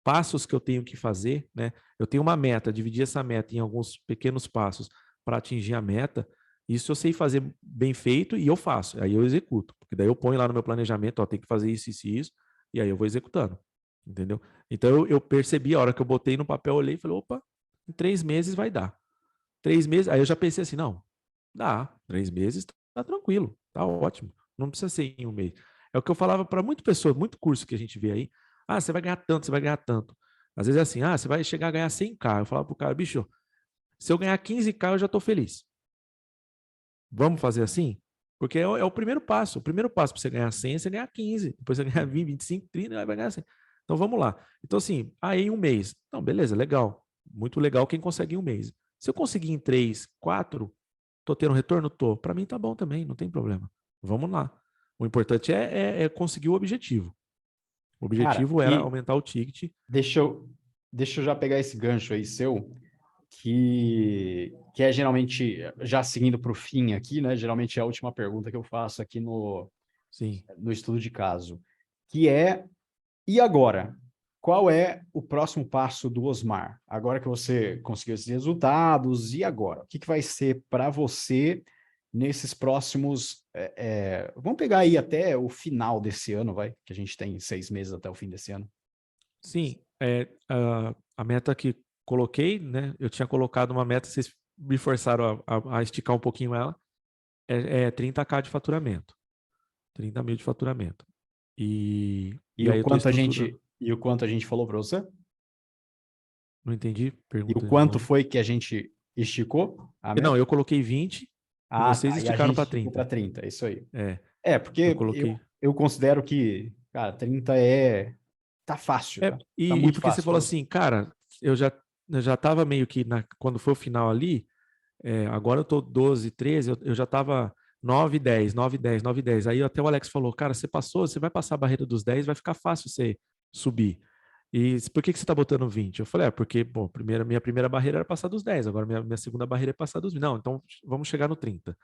passos que eu tenho que fazer, né? Eu tenho uma meta, dividir essa meta em alguns pequenos passos para atingir a meta. Isso eu sei fazer bem feito e eu faço. Aí eu executo, porque daí eu ponho lá no meu planejamento, ó, tem que fazer isso, isso e isso, e aí eu vou executando, entendeu? Então eu percebi a hora que eu botei no papel, olhei e falei, opa, em 3 meses vai dar. 3 meses, aí eu já pensei assim, não, dá, 3 meses tá tranquilo, tá ótimo, não precisa ser em um mês. É o que eu falava para muitas pessoas, muito curso que a gente vê aí, ah, você vai ganhar tanto, você vai ganhar tanto. Às vezes é assim, ah, você vai chegar a ganhar 100k. Eu falava pro cara, bicho, se eu ganhar 15k, eu já tô feliz. Vamos fazer assim? Porque é o primeiro passo. O primeiro passo para você ganhar 100 é você ganhar 15. Depois você ganhar 20, 25, 30, vai ganhar 100. Então vamos lá. Então, assim, aí em um mês. Não, beleza, legal. Muito legal quem consegue em um mês. Se eu conseguir em 3, 4, tô tendo retorno? Tô. Para mim tá bom também, não tem problema. Vamos lá. O importante é conseguir o objetivo. O Cara, objetivo era e aumentar o ticket. deixa eu, deixa eu já pegar esse gancho aí seu, que é geralmente, já seguindo para o fim aqui, né? Geralmente é a última pergunta que eu faço aqui Sim. no estudo de caso, que é, e agora? Qual é o próximo passo do Osmar? Agora que você conseguiu esses resultados, e agora? O que vai ser para você nesses próximos... vamos pegar aí até o final desse ano, vai? Que a gente tem 6 meses até o fim desse ano. Sim, a meta que coloquei, né? Eu tinha colocado uma meta, vocês me forçaram a esticar um pouquinho ela, é 30k de faturamento, 30 mil de faturamento. E aí eu estou estruturando. E o quanto a gente falou para você? Não entendi? E o Pergunta de quanto novo. foi que a gente esticou a Não, meta? eu coloquei 20 e Ah, vocês tá. E a esticaram gente para esticou para 30. 30, é isso aí. É, eu Porque coloquei. eu considero que, cara, 30 tá fácil, tá? Tá E muito porque você fácil para falou você. assim, cara, eu já estava meio que quando foi o final ali. Agora eu tô 12, 13, eu já tava 9, 10, 9, 10, 9, 10. Aí até o Alex falou, cara, você passou, você vai passar a barreira dos 10, vai ficar fácil você subir. E por que você tá botando 20? Eu falei, porque, bom, minha primeira barreira era passar dos 10, agora minha segunda barreira é passar dos 20. Não, então vamos chegar no 30.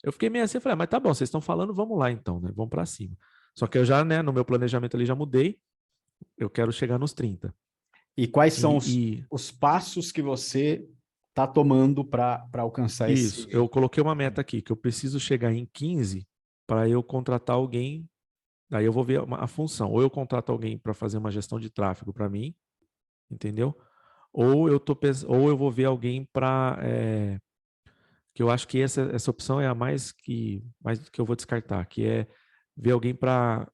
Eu fiquei meio assim, eu falei, mas tá bom, vocês estão falando, vamos lá então, né? Vamos para cima. Só que eu já, né, no meu planejamento ali já mudei, eu quero chegar nos 30. E quais são E, os passos que você tá tomando para alcançar Isso, esse... eu coloquei uma meta aqui, que eu preciso chegar em 15 para eu contratar alguém, daí eu vou ver a função, ou eu contrato alguém para fazer uma gestão de tráfego para mim, entendeu? Ou eu vou ver alguém para, que eu acho que essa opção é a mais que eu vou descartar, que é ver alguém para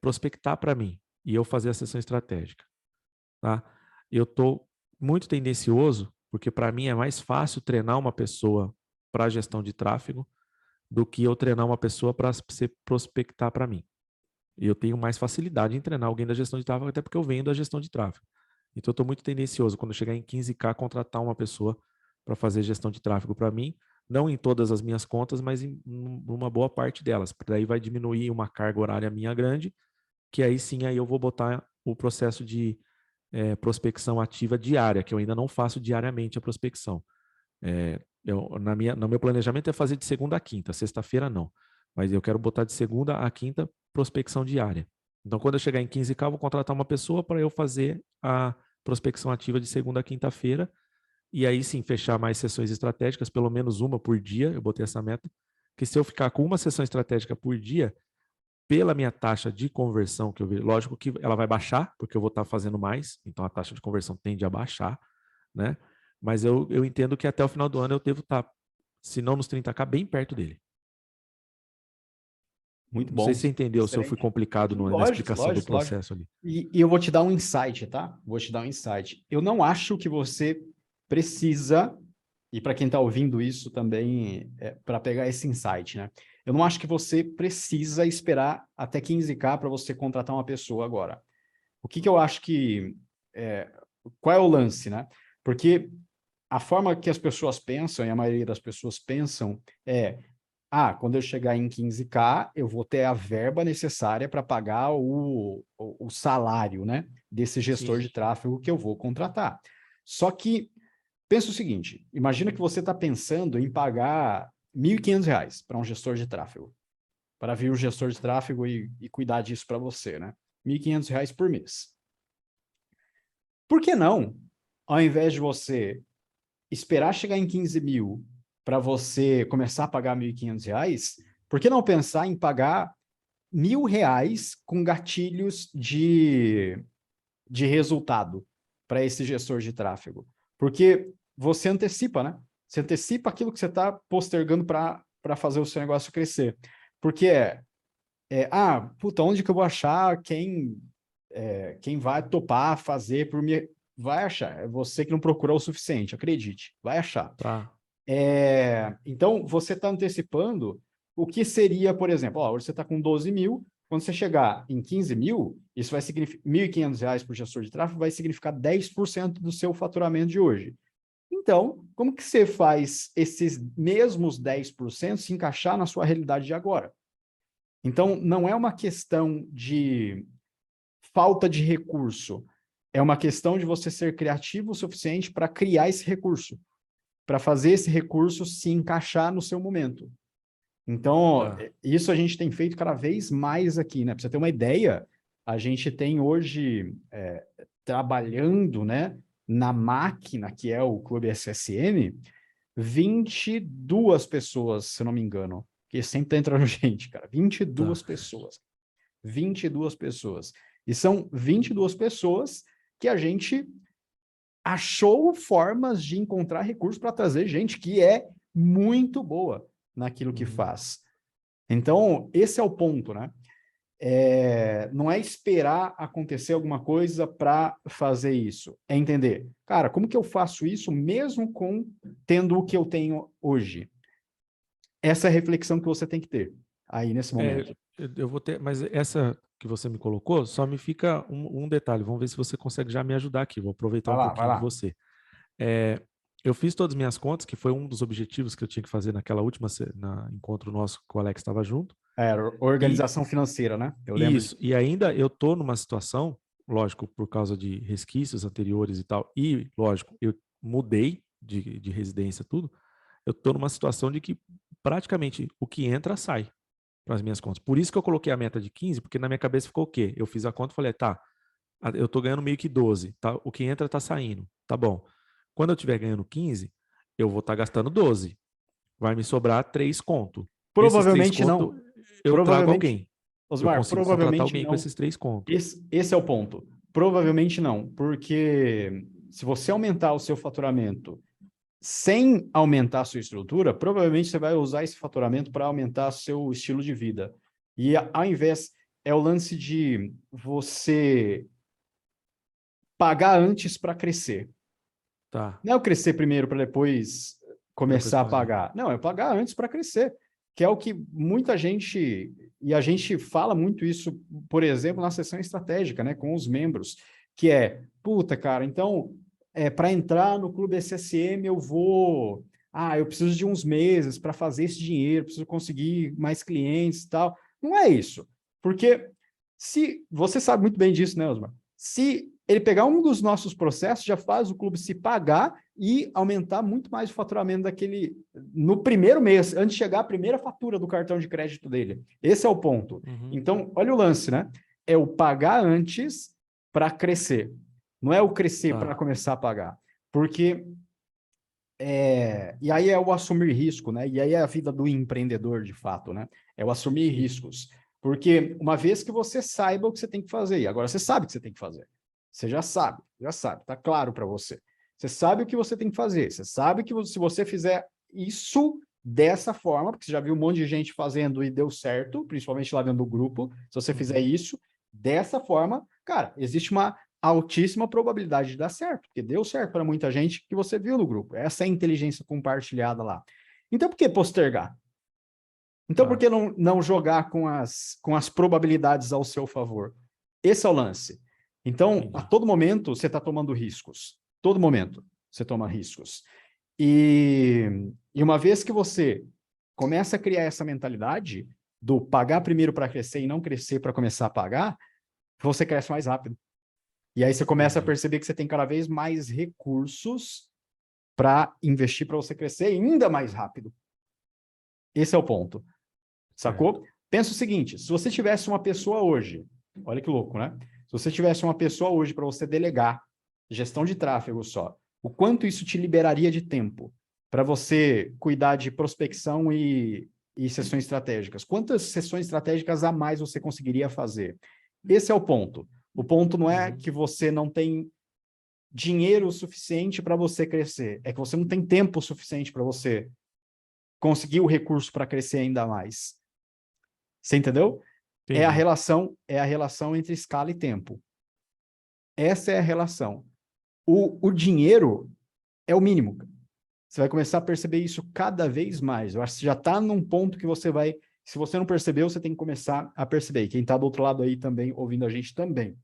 prospectar para mim e eu fazer a sessão estratégica, tá? Eu estou muito tendencioso, porque para mim é mais fácil treinar uma pessoa para gestão de tráfego do que eu treinar uma pessoa para se prospectar para mim. E eu tenho mais facilidade em treinar alguém da gestão de tráfego, até porque eu venho da gestão de tráfego. Então, eu estou muito tendencioso, quando eu chegar em 15k, contratar uma pessoa para fazer gestão de tráfego para mim, não em todas as minhas contas, mas em uma boa parte delas. Daí vai diminuir uma carga horária minha grande, que aí sim aí eu vou botar o processo de prospecção ativa diária, que eu ainda não faço diariamente a prospecção. No meu planejamento é fazer de segunda a quinta, sexta-feira não. Mas eu quero botar de segunda a quinta prospecção diária. Então, quando eu chegar em 15k, eu vou contratar uma pessoa para eu fazer a prospecção ativa de segunda a quinta-feira. E aí sim, fechar mais sessões estratégicas, pelo menos uma por dia. Eu botei essa meta. Que se eu ficar com uma sessão estratégica por dia, pela minha taxa de conversão que eu vejo, lógico que ela vai baixar, porque eu vou estar fazendo mais, então a taxa de conversão tende a baixar, né? Mas eu entendo que até o final do ano eu devo estar, se não nos 30k, bem perto dele. Muito Não sei bom, se você entendeu, se eu fui excelente. complicado na Lógico, explicação do lógico, lógico. processo ali. E eu vou te dar um insight, tá? Vou te dar um insight. Eu não acho que você precisa, e para quem está ouvindo isso também, para pegar esse insight, né? Eu não acho que você precisa esperar até 15k para você contratar uma pessoa agora. O que eu acho que... qual é o lance, né? Porque a forma que as pessoas pensam, e a maioria das pessoas pensam, quando eu chegar em 15k, eu vou ter a verba necessária para pagar o salário, né, desse gestor Sim, de tráfego que eu vou contratar. Só que pensa o seguinte, imagina que você está pensando em pagar R$ 1.500 para um gestor de tráfego, para vir um gestor de tráfego e cuidar disso para você, né? R$ 1.500 por mês. Por que não, ao invés de você esperar chegar em 15 mil para você começar a pagar R$ 1.500, por que não pensar em pagar R$ 1.000 com gatilhos de resultado para esse gestor de tráfego? Porque você antecipa, né? Você antecipa aquilo que você está postergando para fazer o seu negócio crescer. Porque puta, onde que eu vou achar quem vai topar fazer por mim? Vai achar. É você que não procurou o suficiente, acredite. Vai achar. Tá. Então, você está antecipando o que seria, por exemplo, hoje você está com 12 mil, quando você chegar em 15 mil, isso vai significar R$ 1.500 por gestor de tráfego, vai significar 10% do seu faturamento de hoje. Então, como que você faz esses mesmos 10% se encaixar na sua realidade de agora? Então, não é uma questão de falta de recurso, é uma questão de você ser criativo o suficiente para criar esse recurso, para fazer esse recurso se encaixar no seu momento. Então, Tá. isso a gente tem feito cada vez mais aqui, né? Para você ter uma ideia, a gente tem hoje trabalhando, né, na máquina que é o Clube SSM, 22 pessoas, se não me engano, que sempre tá entrando gente, cara, 22 Tá. pessoas. 22 pessoas. E são 22 pessoas que a gente achou formas de encontrar recursos para trazer gente que é muito boa naquilo que faz. Então, esse é o ponto, né? Não é esperar acontecer alguma coisa para fazer isso. É entender, cara, como que eu faço isso mesmo tendo o que eu tenho hoje? Essa é a reflexão que você tem que ter aí nesse momento. Eu vou ter, mas essa que você me colocou, só me fica um detalhe. Vamos ver se você consegue já me ajudar aqui. Vou aproveitar Vai um lá, vai pouquinho de lá. você. Eu fiz todas as minhas contas, que foi um dos objetivos que eu tinha que fazer naquela última encontro nosso que o Alex estava junto. E Organização financeira, né? Eu lembro. isso. E ainda eu estou numa situação, lógico, por causa de resquícios anteriores e tal, e, lógico, eu mudei de residência, tudo. Eu estou numa situação de que praticamente o que entra sai para as minhas contas. Por isso que eu coloquei a meta de 15, porque na minha cabeça ficou o quê? Eu fiz a conta e falei, tá, eu tô ganhando meio que 12, tá? O que entra tá saindo, tá bom. Quando eu estiver ganhando 15, eu vou estar gastando 12. Vai me sobrar 3 conto. Esses 3 Provavelmente conto não. eu trago Provavelmente, alguém. Eu Osmar, consigo contratar provavelmente alguém com não. esses 3 conto. Esse é o ponto. Provavelmente não, porque se você aumentar o seu faturamento sem aumentar a sua estrutura, provavelmente você vai usar esse faturamento para aumentar seu estilo de vida. E ao invés, é o lance de você pagar antes para crescer. Tá. Não é o crescer primeiro para depois Pra depois começar a pagar. pagar. Não, é pagar antes para crescer. Que é o que muita gente, e a gente fala muito isso, por exemplo, na sessão estratégica, né, com os membros, que é, puta, cara, então, para entrar no Clube SSM eu preciso de uns meses para fazer esse dinheiro, preciso conseguir mais clientes e tal. Não é isso. Porque se você sabe muito bem disso, né, Osmar? Se ele pegar um dos nossos processos, já faz o clube se pagar e aumentar muito mais o faturamento daquele no primeiro mês, antes de chegar a primeira fatura do cartão de crédito dele. Esse é o ponto. Então, olha o lance, né? É o pagar antes para crescer. Não é o crescer para começar a pagar. Porque e aí é o assumir risco, né? E aí é a vida do empreendedor, de fato, né? É o assumir riscos. Porque uma vez que você saiba o que você tem que fazer, e agora você sabe o que você tem que fazer. Você já sabe, tá claro para você. Você sabe o que você tem que fazer. Você sabe que se você fizer isso dessa forma, porque você já viu um monte de gente fazendo e deu certo, principalmente lá dentro do grupo, se você fizer isso dessa forma, cara, existe uma altíssima probabilidade de dar certo, porque deu certo para muita gente que você viu no grupo. Essa é a inteligência compartilhada lá. Então, por que postergar? Então, por que não jogar com as probabilidades ao seu favor? Esse é o lance. Então, a todo momento, você está tomando riscos. Todo momento, você toma riscos. E uma vez que você começa a criar essa mentalidade do pagar primeiro para crescer e não crescer para começar a pagar, você cresce mais rápido. E aí você começa a perceber que você tem cada vez mais recursos para investir para você crescer ainda mais rápido. Esse é o ponto. Sacou? Pensa o seguinte, se você tivesse uma pessoa hoje, olha que louco, né? Se você tivesse uma pessoa hoje para você delegar gestão de tráfego só, o quanto isso te liberaria de tempo para você cuidar de prospecção e sessões estratégicas? Quantas sessões estratégicas a mais você conseguiria fazer? Esse é o ponto. O ponto não é que você não tem dinheiro suficiente para você crescer, é que você não tem tempo suficiente para você conseguir o recurso para crescer ainda mais. Você entendeu? É a relação entre escala e tempo. Essa é a relação. O dinheiro é o mínimo. Você vai começar a perceber isso cada vez mais. Eu acho que você já está num ponto que você vai... Se você não percebeu, você tem que começar a perceber. E quem está do outro lado aí também, ouvindo a gente também.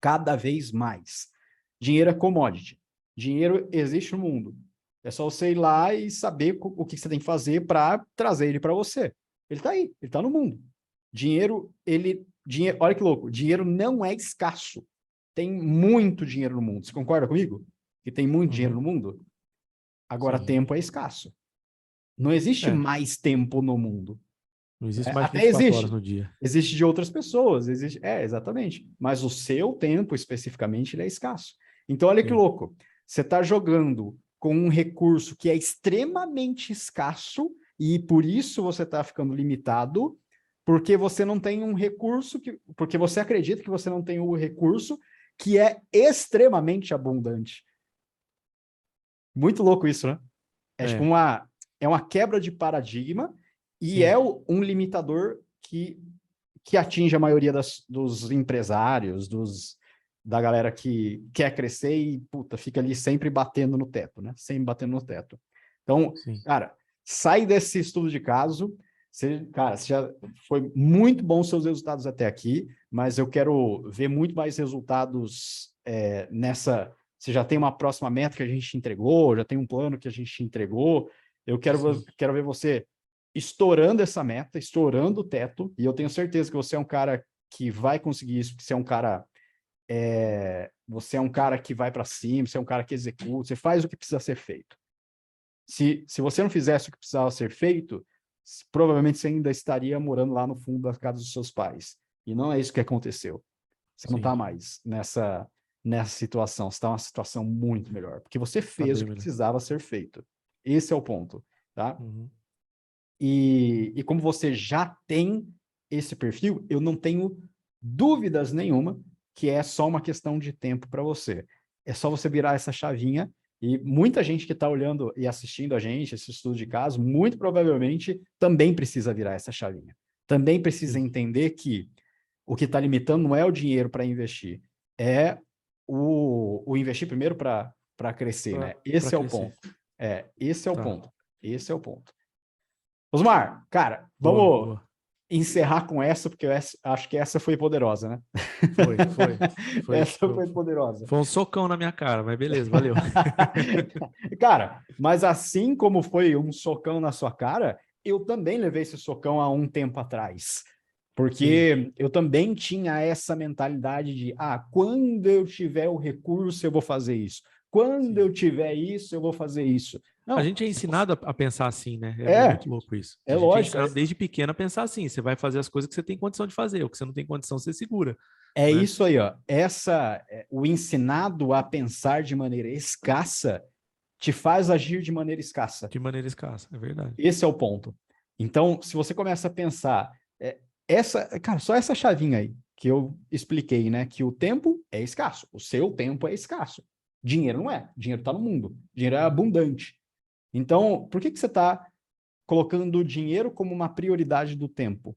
Cada vez mais. Dinheiro é commodity. Dinheiro existe no mundo. É só você ir lá e saber o que você tem que fazer para trazer ele para você. Ele está aí, ele está no mundo. Dinheiro, olha que louco, dinheiro não é escasso. Tem muito dinheiro no mundo. Você concorda comigo? Que tem muito dinheiro no mundo? Agora, tempo é escasso. Não existe mais tempo no mundo. Não existe mais de Até 24 horas existe. no dia. Existe de outras pessoas. Existe, exatamente. Mas o seu tempo, especificamente, ele é escasso. Então, olha que louco. Você está jogando com um recurso que é extremamente escasso e por isso você está ficando limitado, porque você não tem um recurso, porque você acredita que você não tem o recurso que é extremamente abundante. Muito louco isso, né? É tipo uma quebra de paradigma e um limitador que atinge a maioria dos empresários, da galera que quer crescer e, puta, fica ali sempre batendo no teto, né? Sempre batendo no teto. Então, cara, sai desse estudo de caso. Você já foi muito bom os seus resultados até aqui, mas eu quero ver muito mais resultados nessa... Você já tem uma próxima meta que a gente entregou, já tem um plano que a gente entregou. Eu quero ver você estourando essa meta, estourando o teto, e eu tenho certeza que você é um cara que vai conseguir isso, porque você é um cara que vai para cima, você é um cara que executa, você faz o que precisa ser feito. Se você não fizesse o que precisava ser feito, provavelmente você ainda estaria morando lá no fundo da casa dos seus pais. E não é isso que aconteceu. Você não está mais nessa situação, você está numa situação muito melhor, porque você fez o que precisava ser feito. Esse é o ponto, tá? E como você já tem esse perfil, eu não tenho dúvidas nenhuma que é só uma questão de tempo para você. É só você virar essa chavinha e muita gente que está olhando e assistindo a gente, esse estudo de caso, muito provavelmente também precisa virar essa chavinha. Também precisa entender que o que está limitando não é o dinheiro para investir, é o investir primeiro para crescer, né? Esse é o ponto. Esse é o ponto. Esse é o ponto. Osmar, cara, vamos encerrar com essa, porque eu acho que essa foi poderosa, né? Foi. Essa foi poderosa. Foi um socão na minha cara, mas beleza, valeu. Cara, mas assim como foi um socão na sua cara, eu também levei esse socão há um tempo atrás. Porque eu também tinha essa mentalidade de, quando eu tiver o recurso, eu vou fazer isso. Quando eu tiver isso, eu vou fazer isso. Não, a gente é ensinado a pensar assim, né? É muito louco isso. É a gente lógico. É ensinado desde pequeno a pensar assim. Você vai fazer as coisas que você tem condição de fazer. O que você não tem condição, você segura. É isso aí, ó. O ensinado a pensar de maneira escassa te faz agir de maneira escassa. De maneira escassa, é verdade. Esse é o ponto. Então, se você começa a pensar, cara, só essa chavinha aí que eu expliquei, né? Que o tempo é escasso, o seu tempo é escasso. Dinheiro não é. Dinheiro está no mundo. Dinheiro é abundante. Então, por que você está colocando o dinheiro como uma prioridade do tempo?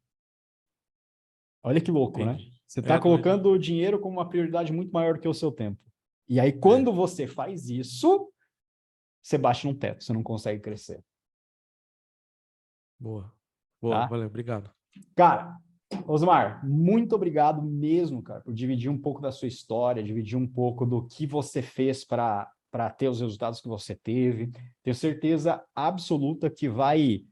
Olha que louco, né? Você está colocando o dinheiro como uma prioridade muito maior do que o seu tempo. E aí, quando você faz isso, você bate num teto, você não consegue crescer. Boa, tá? Valeu, obrigado. Cara, Osmar, muito obrigado mesmo, cara, por dividir um pouco da sua história, dividir um pouco do que você fez para ter os resultados que você teve. Tenho certeza absoluta que vai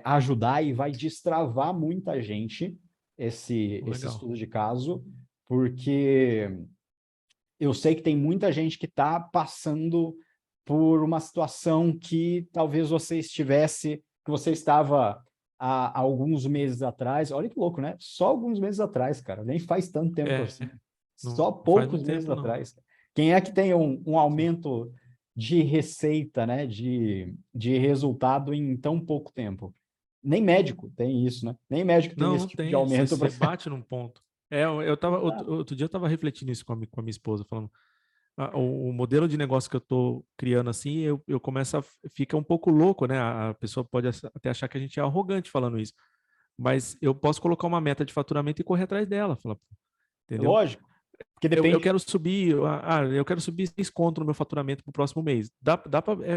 ajudar e vai destravar muita gente esse estudo de caso, porque eu sei que tem muita gente que está passando por uma situação que talvez que você estava há alguns meses atrás. Olha que louco, né? Só alguns meses atrás, cara. Nem faz tanto tempo assim. Não, Só não faz poucos muito meses tempo, não. atrás. Quem é que tem um Sim. aumento de receita, né? De resultado em tão pouco tempo? Nem médico tem isso, né? Nem médico tem Não, esse não tipo de tem. aumento. Você bate num ponto. Eu tava, Exato. outro dia eu tava refletindo isso com a minha esposa, falando, o modelo de negócio que eu tô criando assim, eu começo fica um pouco louco, né? A pessoa pode até achar que a gente é arrogante falando isso, mas eu posso colocar uma meta de faturamento e correr atrás dela, falar, entendeu? Lógico, porque Eu depende. quero subir, eu quero subir 6 conto no meu faturamento pro próximo mês.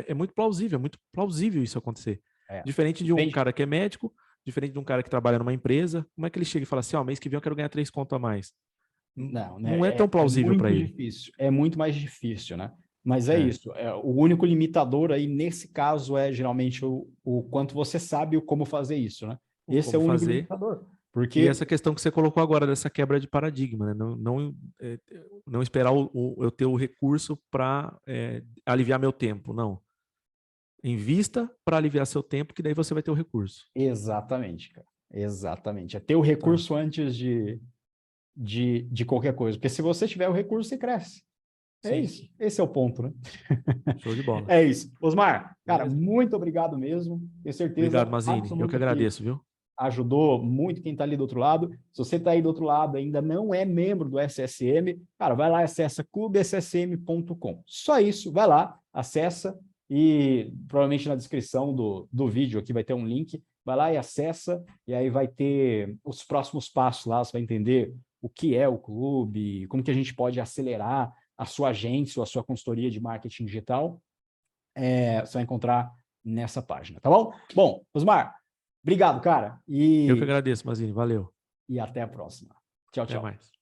É muito plausível isso acontecer. É, Diferente de um depende. cara que é médico, diferente de um cara que trabalha numa empresa, como é que ele chega e fala assim, mês que vem eu quero ganhar 3 conto a mais? Não, né? Não é tão É plausível para muito ele. difícil. É muito mais difícil, né? Mas é É, isso. O único limitador aí, nesse caso, é geralmente o quanto você sabe o como fazer isso, né? o Esse é como o único fazer. limitador. E Porque, essa questão que você colocou agora, dessa quebra de paradigma, né? Não esperar eu ter o recurso para aliviar meu tempo, não. Invista para aliviar seu tempo, que daí você vai ter o recurso. exatamente, cara. Exatamente. É ter o Tá. recurso antes de qualquer coisa. Porque se você tiver o recurso, você cresce. É Sim, isso. Esse é o ponto, né? show de bola. É isso. Osmar, cara, Beleza? muito obrigado mesmo. Tenho Obrigado, certeza Mazini. Eu que absoluta que agradeço, viu? ajudou muito quem está ali do outro lado. Se você está aí do outro lado ainda não é membro do SSM, cara, vai lá e acessa clubessm.com. Só isso, vai lá, acessa e provavelmente na descrição do vídeo aqui vai ter um link. Vai lá e acessa e aí vai ter os próximos passos lá, você vai entender o que é o clube, como que a gente pode acelerar a sua agência ou a sua consultoria de marketing digital. Você vai encontrar nessa página, tá bom? Bom, Osmar, obrigado, cara. Eu que agradeço, Mazini. Valeu. E até a próxima. Tchau, Até tchau. mais.